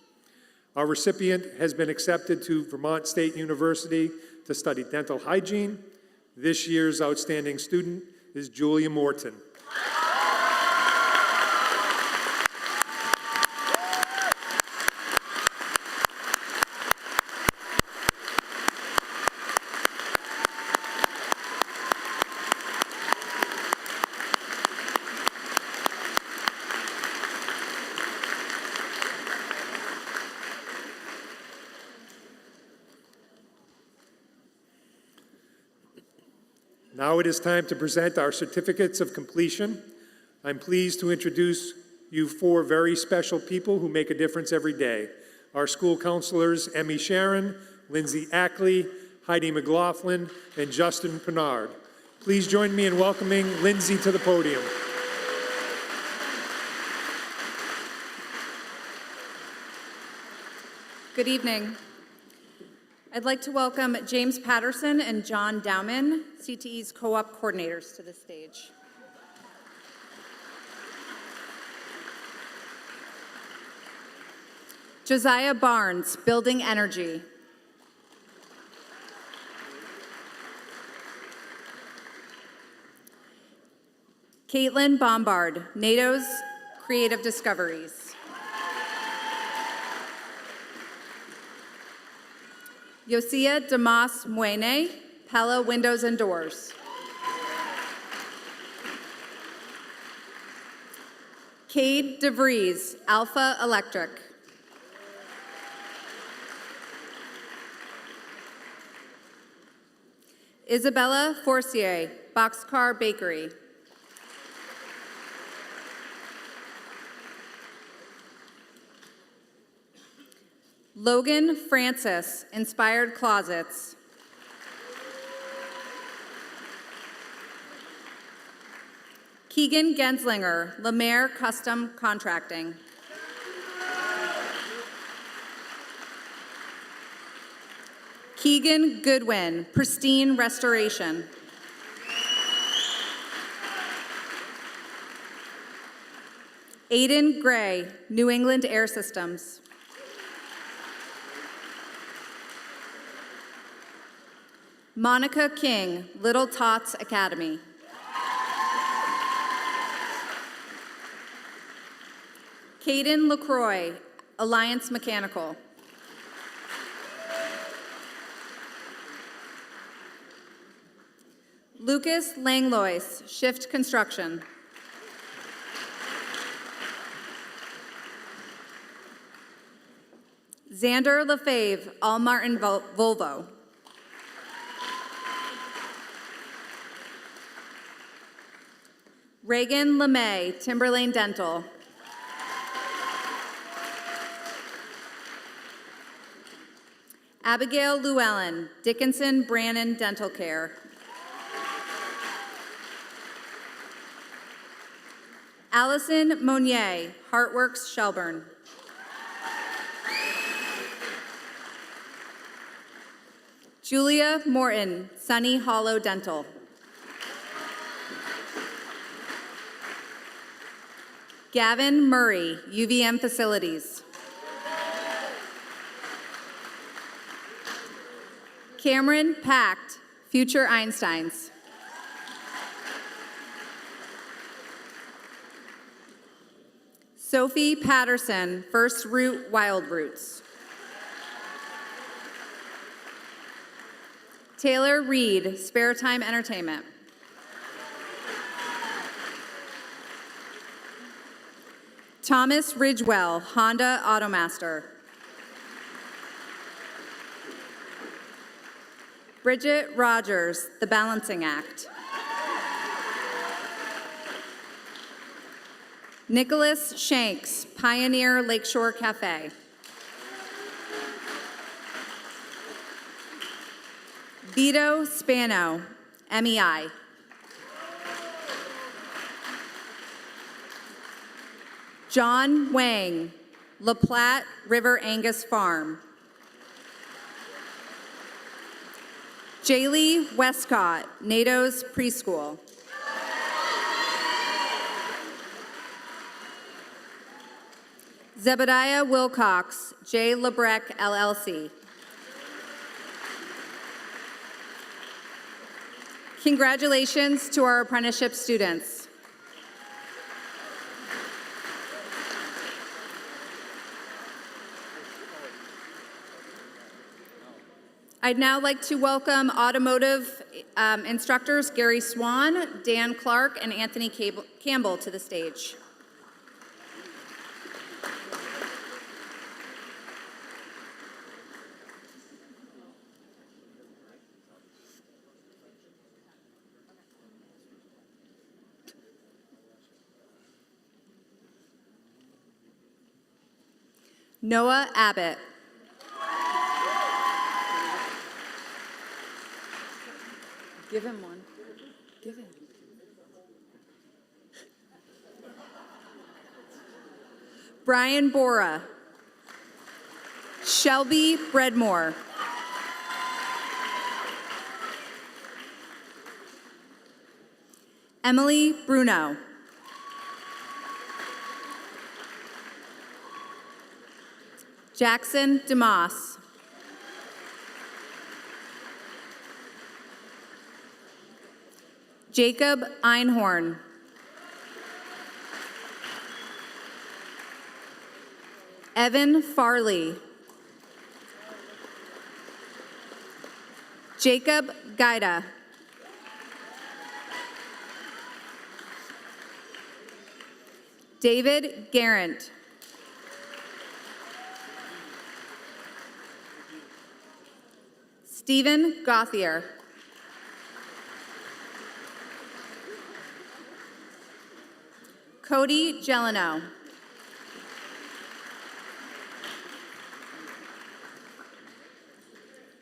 Our recipient has been accepted to Vermont State University to study dental hygiene. This year's outstanding student is Julia Morton. Now it is time to present our certificates of completion. I'm pleased to introduce you four very special people who make a difference every day. Our school counselors, Emmy Sharon, Lindsay Ackley, Heidi McLaughlin, and Justin Pinard. Please join me in welcoming Lindsay to the podium. Good evening. I'd like to welcome James Patterson and John Dowman, CTE's co-op coordinators, to the stage. Josiah Barnes, Building Energy. Caitlin Bombard, NATO's Creative Discoveries. Yosia Damas Muene, Pella Windows and Doors. Cade DeVries, Alpha Electric. Isabella Forcier, Boxcar Bakery. Logan Francis, Inspired Closets. Keegan Genslinger, Lemaire Custom Contracting. Keegan Goodwin, Pristine Restoration. Aiden Gray, New England Air Systems. Monica King, Little Tots Academy. Caden LaCroix, Alliance Mechanical. Lucas Langlois, Shift Construction. Xander Lefebvre, All Martin Volvo. Reagan LeMay, Timberlane Dental. Abigail Llewellyn, Dickinson Brannon Dental Care. Allison Monier, Heartworks Shelburne. Julia Morton, Sunny Hollow Dental. Gavin Murray, UVM Facilities. Cameron Pact, Future Einsteins. Sophie Patterson, First Root Wild Roots. Taylor Reed, Spare Time Entertainment. Thomas Ridgewell, Honda Automaster. Bridget Rogers, The Balancing Act. Nicholas Shanks, Pioneer Lakeshore Cafe. Vito Spano, MEI. John Wang, La Platte River Angus Farm. Jaylee Westcott, NATO's Preschool. Zebediah Wilcox, J. Lebrecht LLC. Congratulations to our apprenticeship students. I'd now like to welcome automotive instructors Gary Swan, Dan Clark, and Anthony Campbell to the stage. Noah Abbott. Give him one. Give him. Brian Bora. Shelby Breadmore. Emily Bruno. Jackson DeMoss. Jacob Einhorn. Evan Farley. Jacob Gaida. David Garrett. Stephen Gothier. Cody Gelino.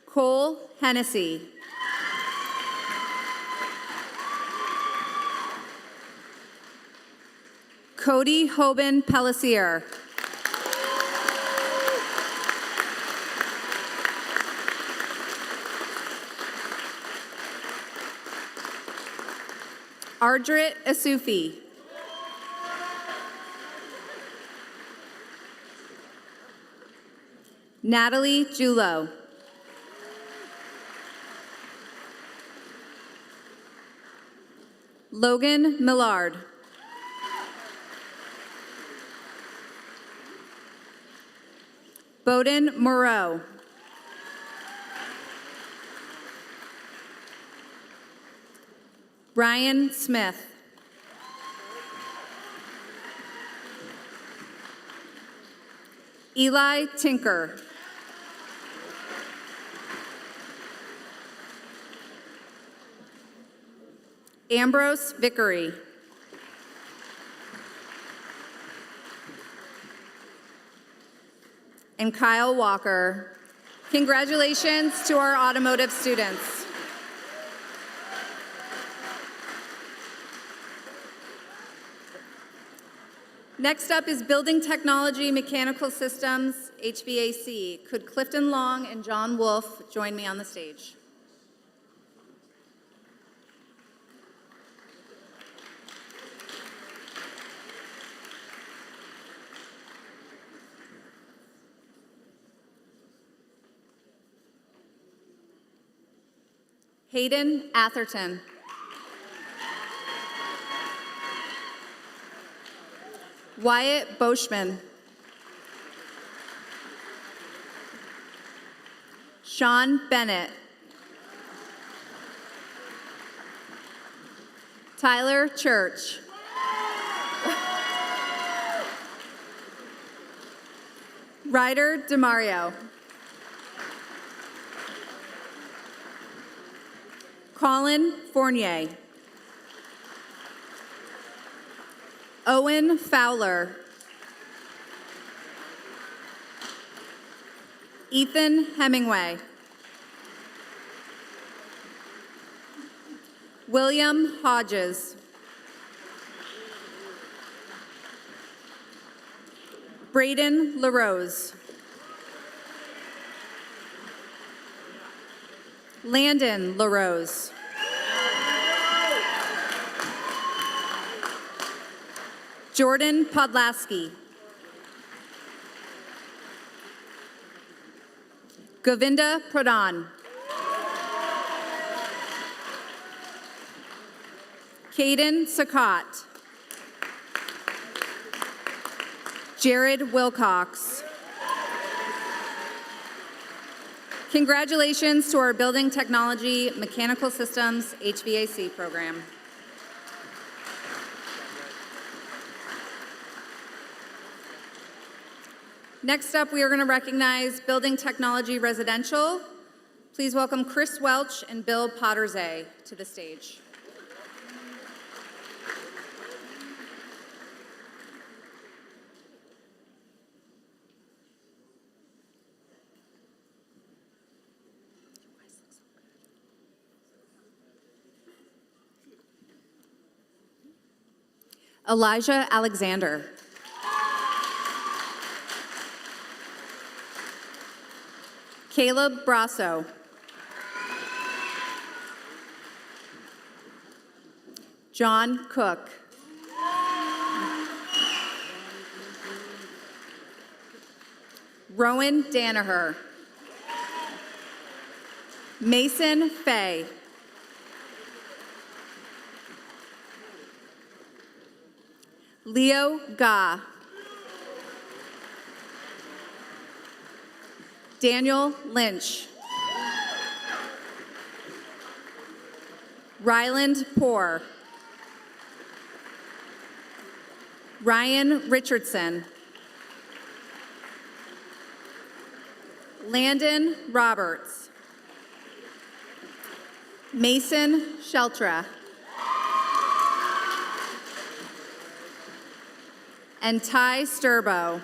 Cole Hennessy. Cody Hoban Pellissier. Ardrit Asufi. Natalie Julo. Logan Millard. Bowden Moreau. Ryan Smith. Eli Tinker. Ambrose Vickery. And Kyle Walker. Congratulations to our automotive students. Next up is Building Technology, Mechanical Systems, HVAC. Could Clifton Long and John Wolf join me on the stage? Hayden Atherton. Wyatt Boschman. Sean Bennett. Tyler Church. Ryder DeMario. Colin Fournier. Owen Fowler. Ethan Hemingway. William Hodges. Braden LaRose. Landon LaRose. Jordan Podlaski. Govinda Pradhan. Caden Sakat. Jared Wilcox. Congratulations to our Building Technology, Mechanical Systems, HVAC program. Next up, we are going to recognize Building Technology Residential. Please welcome Chris Welch and Bill Potterzay to the stage. Elijah Alexander. Caleb Brasso. John Cook. Rowan Danaher. Mason Fay. Leo Ga. Daniel Lynch. Ryland Poor. Ryan Richardson. Landon Roberts. Mason Sheltra. And Ty Sturbo.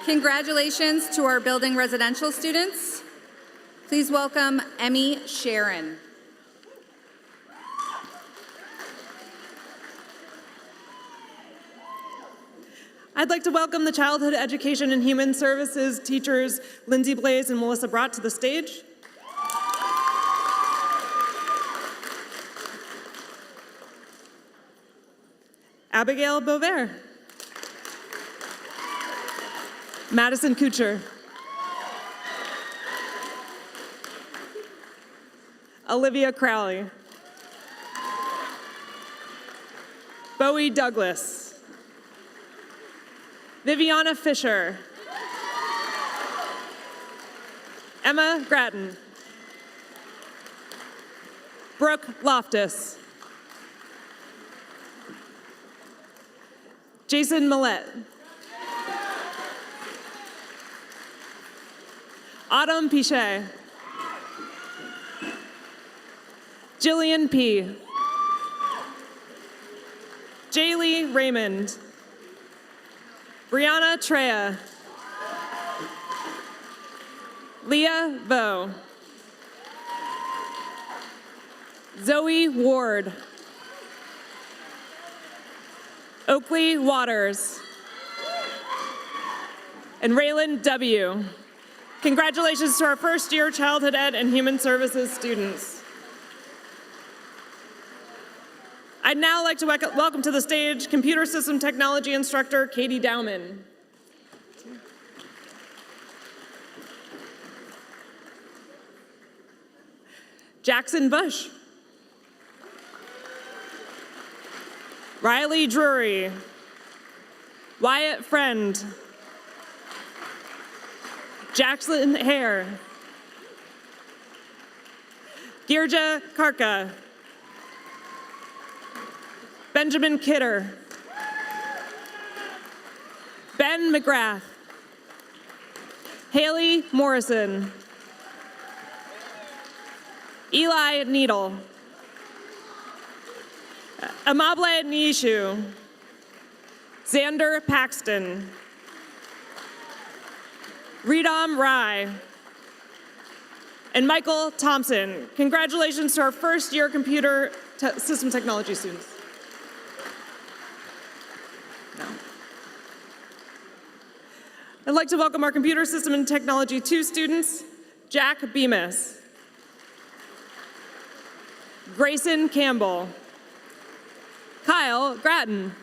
Congratulations to our Building Residential students. Please welcome Emmy Sharon. I'd like to welcome the Childhood Education and Human Services teachers Lindsay Blaze and Melissa Brott to the stage. Abigail Bover. Madison Kuchar. Olivia Crowley. Bowie Douglas. Viviana Fisher. Emma Grattan. Brooke Loftus. Jason Millette. Autumn Pichet. Jillian P. Jaylee Raymond. Brianna Trea. Leah Vo. Zoe Ward. Oakley Waters. And Raylan W. Congratulations to our first-year Childhood Ed and Human Services students. I'd now like to welcome to the stage Computer System Technology instructor Katie Dowman. Jackson Bush. Riley Drury. Wyatt Friend. Jackson Hare. Girja Karka. Benjamin Kidder. Ben McGrath. Haley Morrison. Eli Needle. Amable Nishu. Xander Paxton. Redam Rai. And Michael Thompson. Congratulations to our first-year computer system technology students. I'd like to welcome our Computer System and Technology 2 students, Jack Bemis, Grayson Campbell, Kyle Gratton,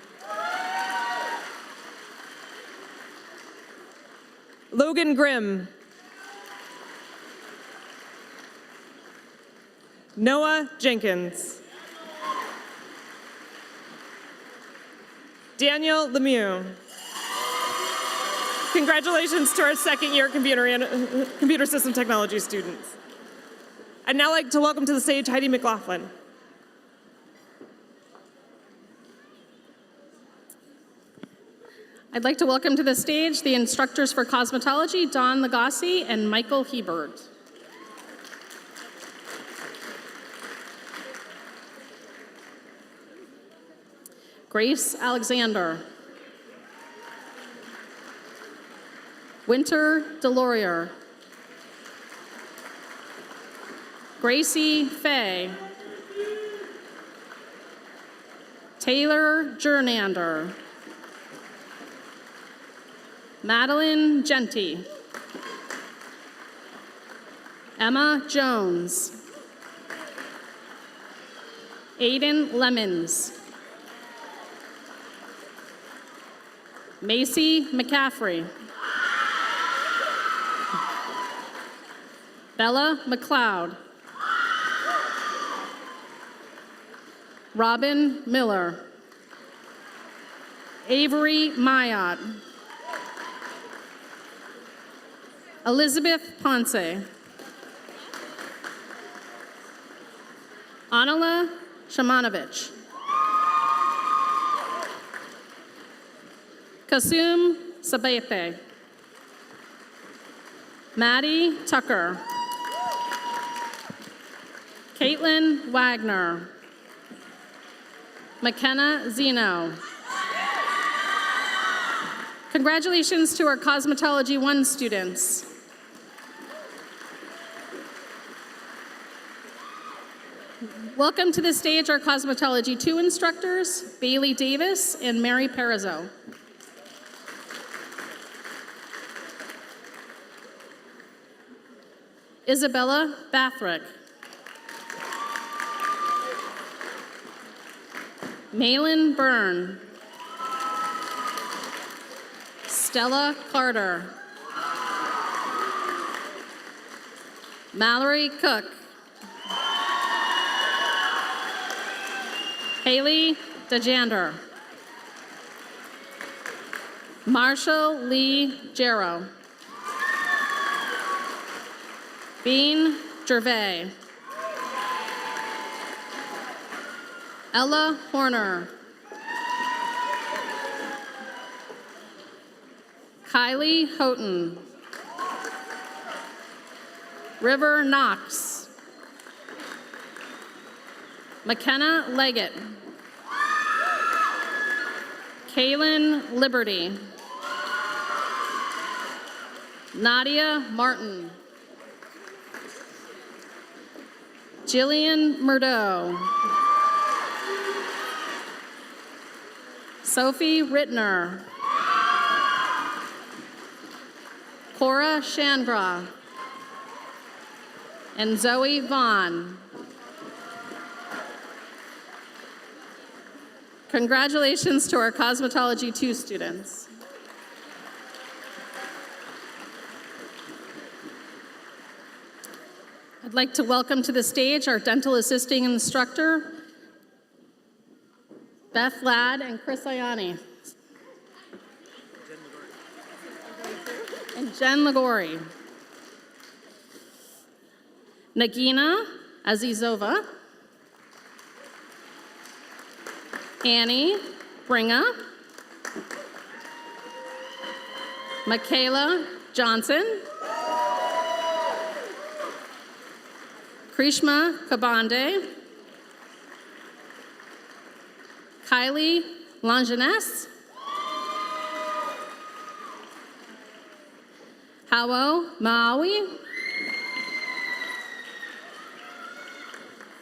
Logan Grimm, Noah Jenkins, Daniel Lemieux. Congratulations to our second-year computer system technology students. I'd now like to welcome to the stage Heidi McLaughlin. I'd like to welcome to the stage the instructors for cosmetology, Don Lagasse and Michael Hebert. Grace Alexander. Winter Delorier. Gracie Fay. Taylor Jernander. Madeline Genty. Emma Jones. Aiden Lemons. Macy McCaffrey. Bella McLeod. Robin Miller. Avery Mayotte. Elizabeth Ponce. Anila Shamanovich. Kasum Sabete. Maddie Tucker. Caitlin Wagner. McKenna Zeno. Congratulations to our Cosmetology 1 students. Welcome to the stage our Cosmetology 2 instructors, Bailey Davis and Mary Perizzo. Isabella Bathrick. Malin Byrne. Stella Carter. Mallory Cook. Haley DeJander. Marshall Lee Jarrow. Bean Gervais. Ella Horner. Kylie Houghton. River Knox. McKenna Leggett. Kaylin Liberty. Nadia Martin. Jillian Murdo. Sophie Rittner. Cora Shangra. And Zoe Vaughn. Congratulations to our Cosmetology 2 students. I'd like to welcome to the stage our dental assisting instructor, Beth Ladd and Chris Ayani. And Jen Ligori. Nagina Azizova. Annie Bringa. Michaela Johnson. Krishma Kabande. Kylie Longiness. Hawo Maui.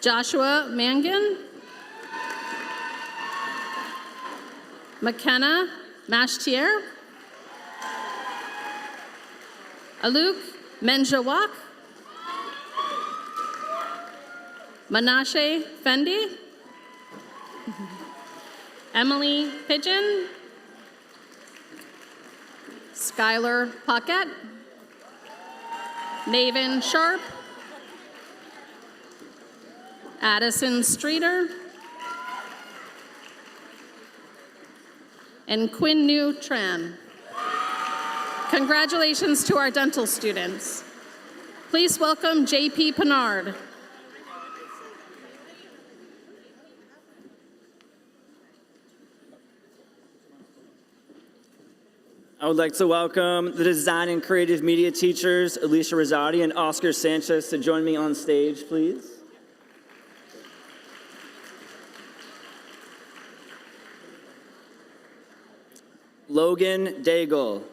Joshua Mangan. McKenna Mashtier. Aluk Menjawak. Menashe Fendi. Emily Pigeon. Skylar Pocket. Naven Sharp. Addison Streeter. And Quinn New Tran. Congratulations to our dental students. Please welcome J.P. Pinard. I would like to welcome the design and creative media teachers, Alicia Rosati and Oscar Sanchez, to join me on stage, please. Logan Daigle.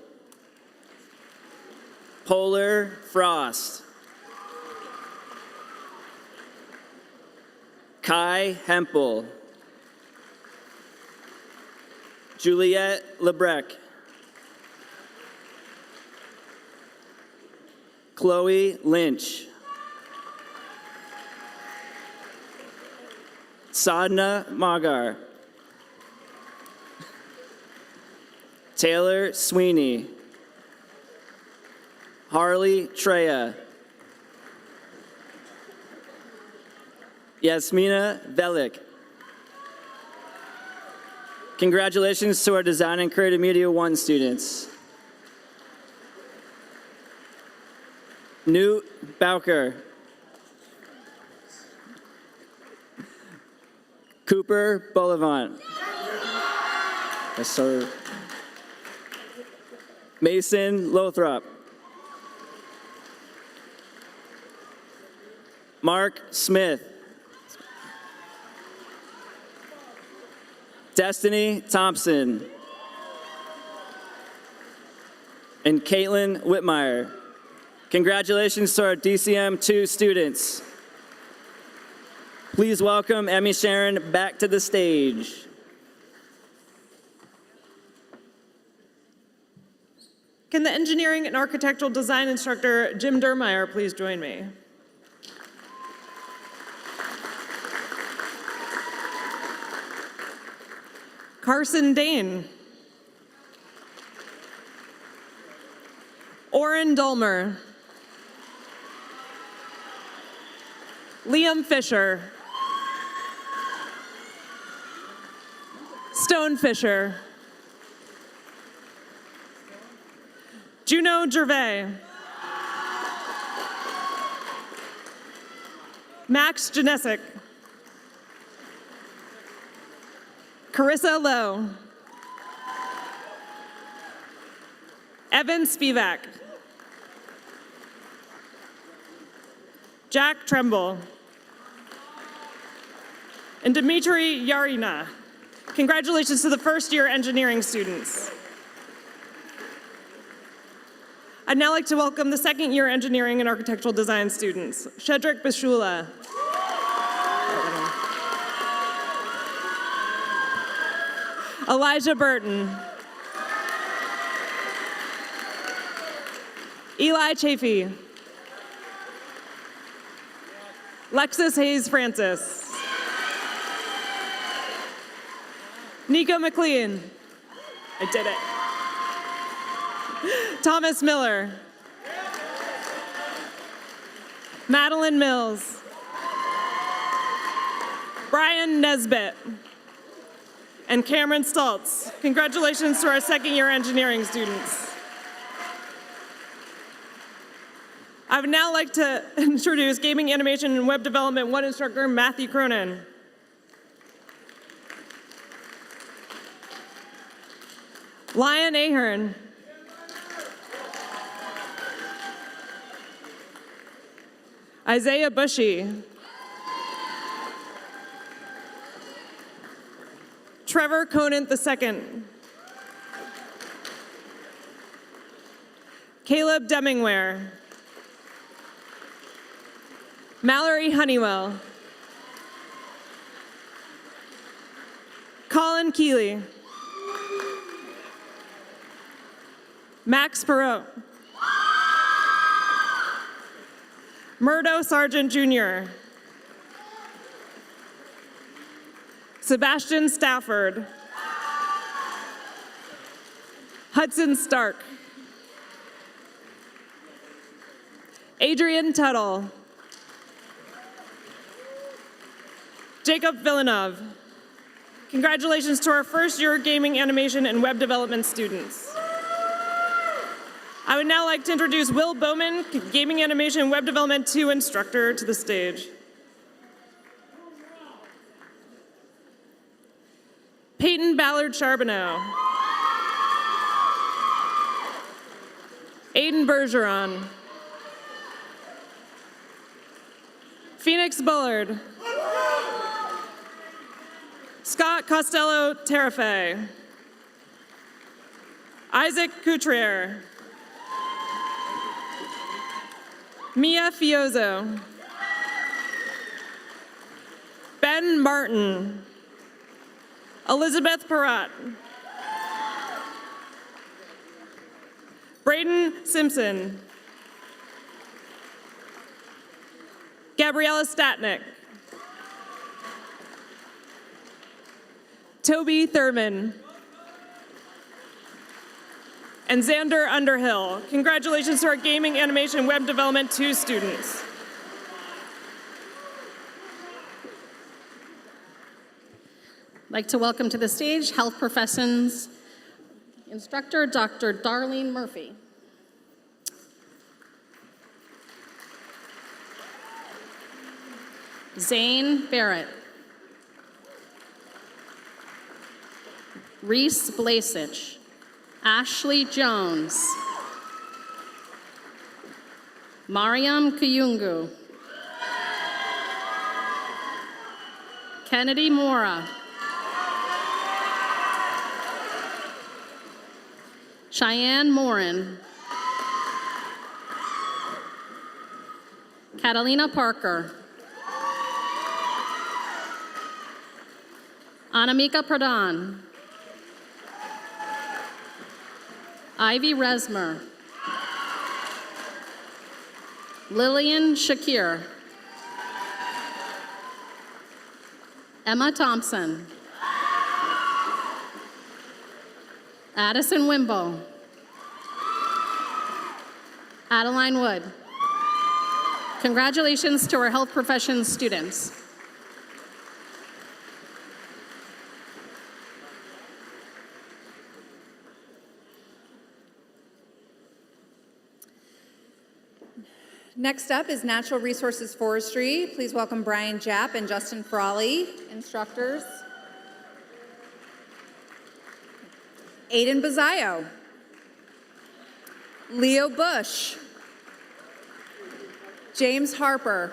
Polar Frost. Kai Hempel. Juliette Lebrec. Chloe Lynch. Sadhna Magar. Taylor Sweeney. Harley Treya. Yasmina Velik. Congratulations to our Design and Creative Media 1 students. Newt Bowker. Cooper Bullivant. Yes, sir. Mason Lothrop. Mark Smith. Destiny Thompson. And Caitlin Whitmire. Congratulations to our DCM 2 students. Please welcome Emmy Sharon back to the stage. Can the engineering and architectural design instructor, Jim Dermeyer, please join me? Carson Dane. Oren Dolmer. Liam Fisher. Stone Fisher. Juno Gervais. Max Janesic. Carissa Lowe. Evan Spivak. Jack Tremble. and Dmitry Yarina. Congratulations to the first-year engineering students. I'd now like to welcome the second-year engineering and architectural design students. Shedrick Bishula. Elijah Burton. Eli Chafee. Lexus Hayes Francis. Nico McLean. I did it. Thomas Miller. Madeline Mills. Brian Nesbitt. And Cameron Stultz. Congratulations to our second-year engineering students. I would now like to introduce Gaming, Animation, and Web Development 1 instructor Matthew Cronin. Lion Ahern. Isaiah Bushy. Trevor Conant II. Caleb Demingware. Mallory Honeywell. Colin Keeley. Max Perot. Murdo Sargent Jr. Sebastian Stafford. Hudson Stark. Adrian Tuttle. Jacob Villeneuve. Congratulations to our first-year gaming, animation, and web development students. I would now like to introduce Will Bowman, Gaming, Animation, and Web Development 2 instructor, to the stage. Peyton Ballard Charbonneau. Aiden Bergeron. Phoenix Bullard. Scott Costello Terrafe. Isaac Coutrier. Mia Fiozo. Ben Martin. Elizabeth Perrott. Braden Simpson. Gabriella Statnick. Toby Thurman. And Xander Underhill. Congratulations to our Gaming, Animation, and Web Development 2 students. I'd like to welcome to the stage Health Professions instructor, Dr. Darlene Murphy. Zane Barrett. Reese Blasich. Ashley Jones. Mariam Kuyungu. Kennedy Mora. Cheyenne Morin. Catalina Parker. Anamika Pradhan. Ivy Resmer. Lillian Shakir. Emma Thompson. Addison Wimbo. Adeline Wood. Congratulations to our health professions students. Next up is Natural Resources Forestry. Please welcome Brian Japp and Justin Frawley, instructors. Aiden Bazayo. Leo Bush. James Harper.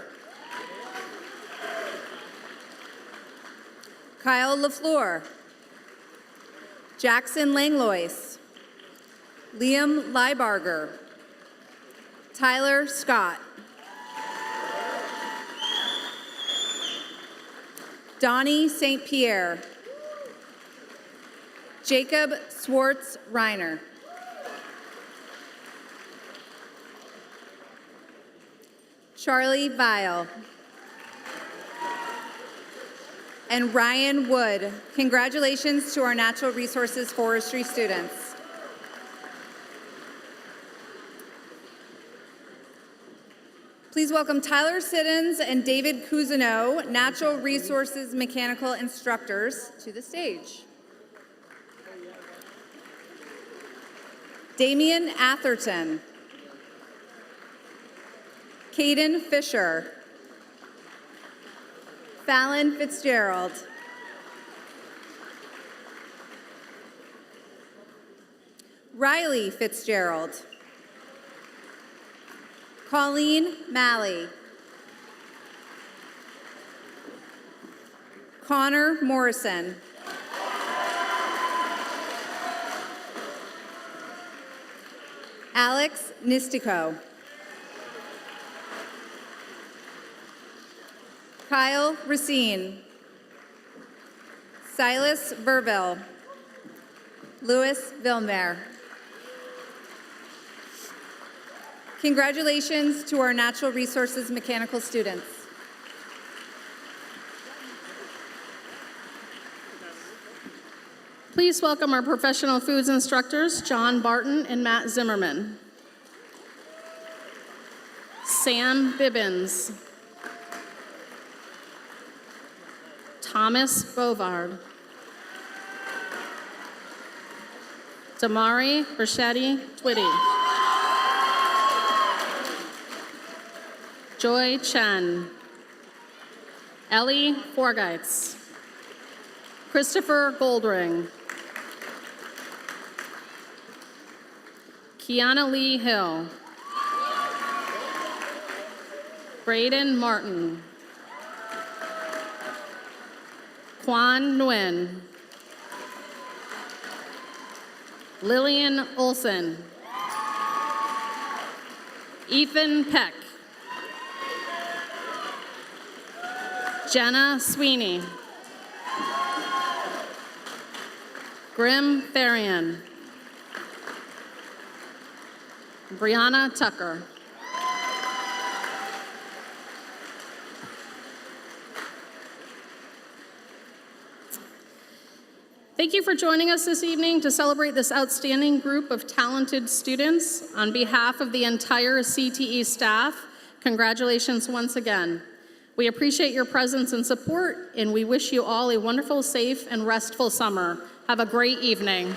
Kyle LaFleur, Jackson Langlois, Liam Liebarger, Tyler Scott, Donnie St. Pierre, Jacob Swartz Reiner, Charlie Vile, and Ryan Wood. Congratulations to our Natural Resources Forestry students. Please welcome Tyler Siddons and David Cousineau, Natural Resources Mechanical instructors, to the stage. Damian Atherton, Caden Fisher, Fallon Fitzgerald, Riley Fitzgerald, Colleen Malley, Connor Morrison, Alex Nistico, Kyle Racine, Silas Verville, Louis Vilmer. Congratulations to our Natural Resources Mechanical students. Please welcome our professional foods instructors, John Barton and Matt Zimmerman. Sam Bibbins. Thomas Bovard. Damari Berchetti Twitty. Joy Chen. Ellie Forgeitz. Christopher Goldring. Kiana Lee Hill. Braden Martin. Quan Nguyen. Lillian Olson. Ethan Peck. Jenna Sweeney. Grim Therian. Brianna Tucker. Thank you for joining us this evening to celebrate this outstanding group of talented students. On behalf of the entire CTE staff, congratulations once again. We appreciate your presence and support, and we wish you all a wonderful, safe, and restful summer. Have a great evening.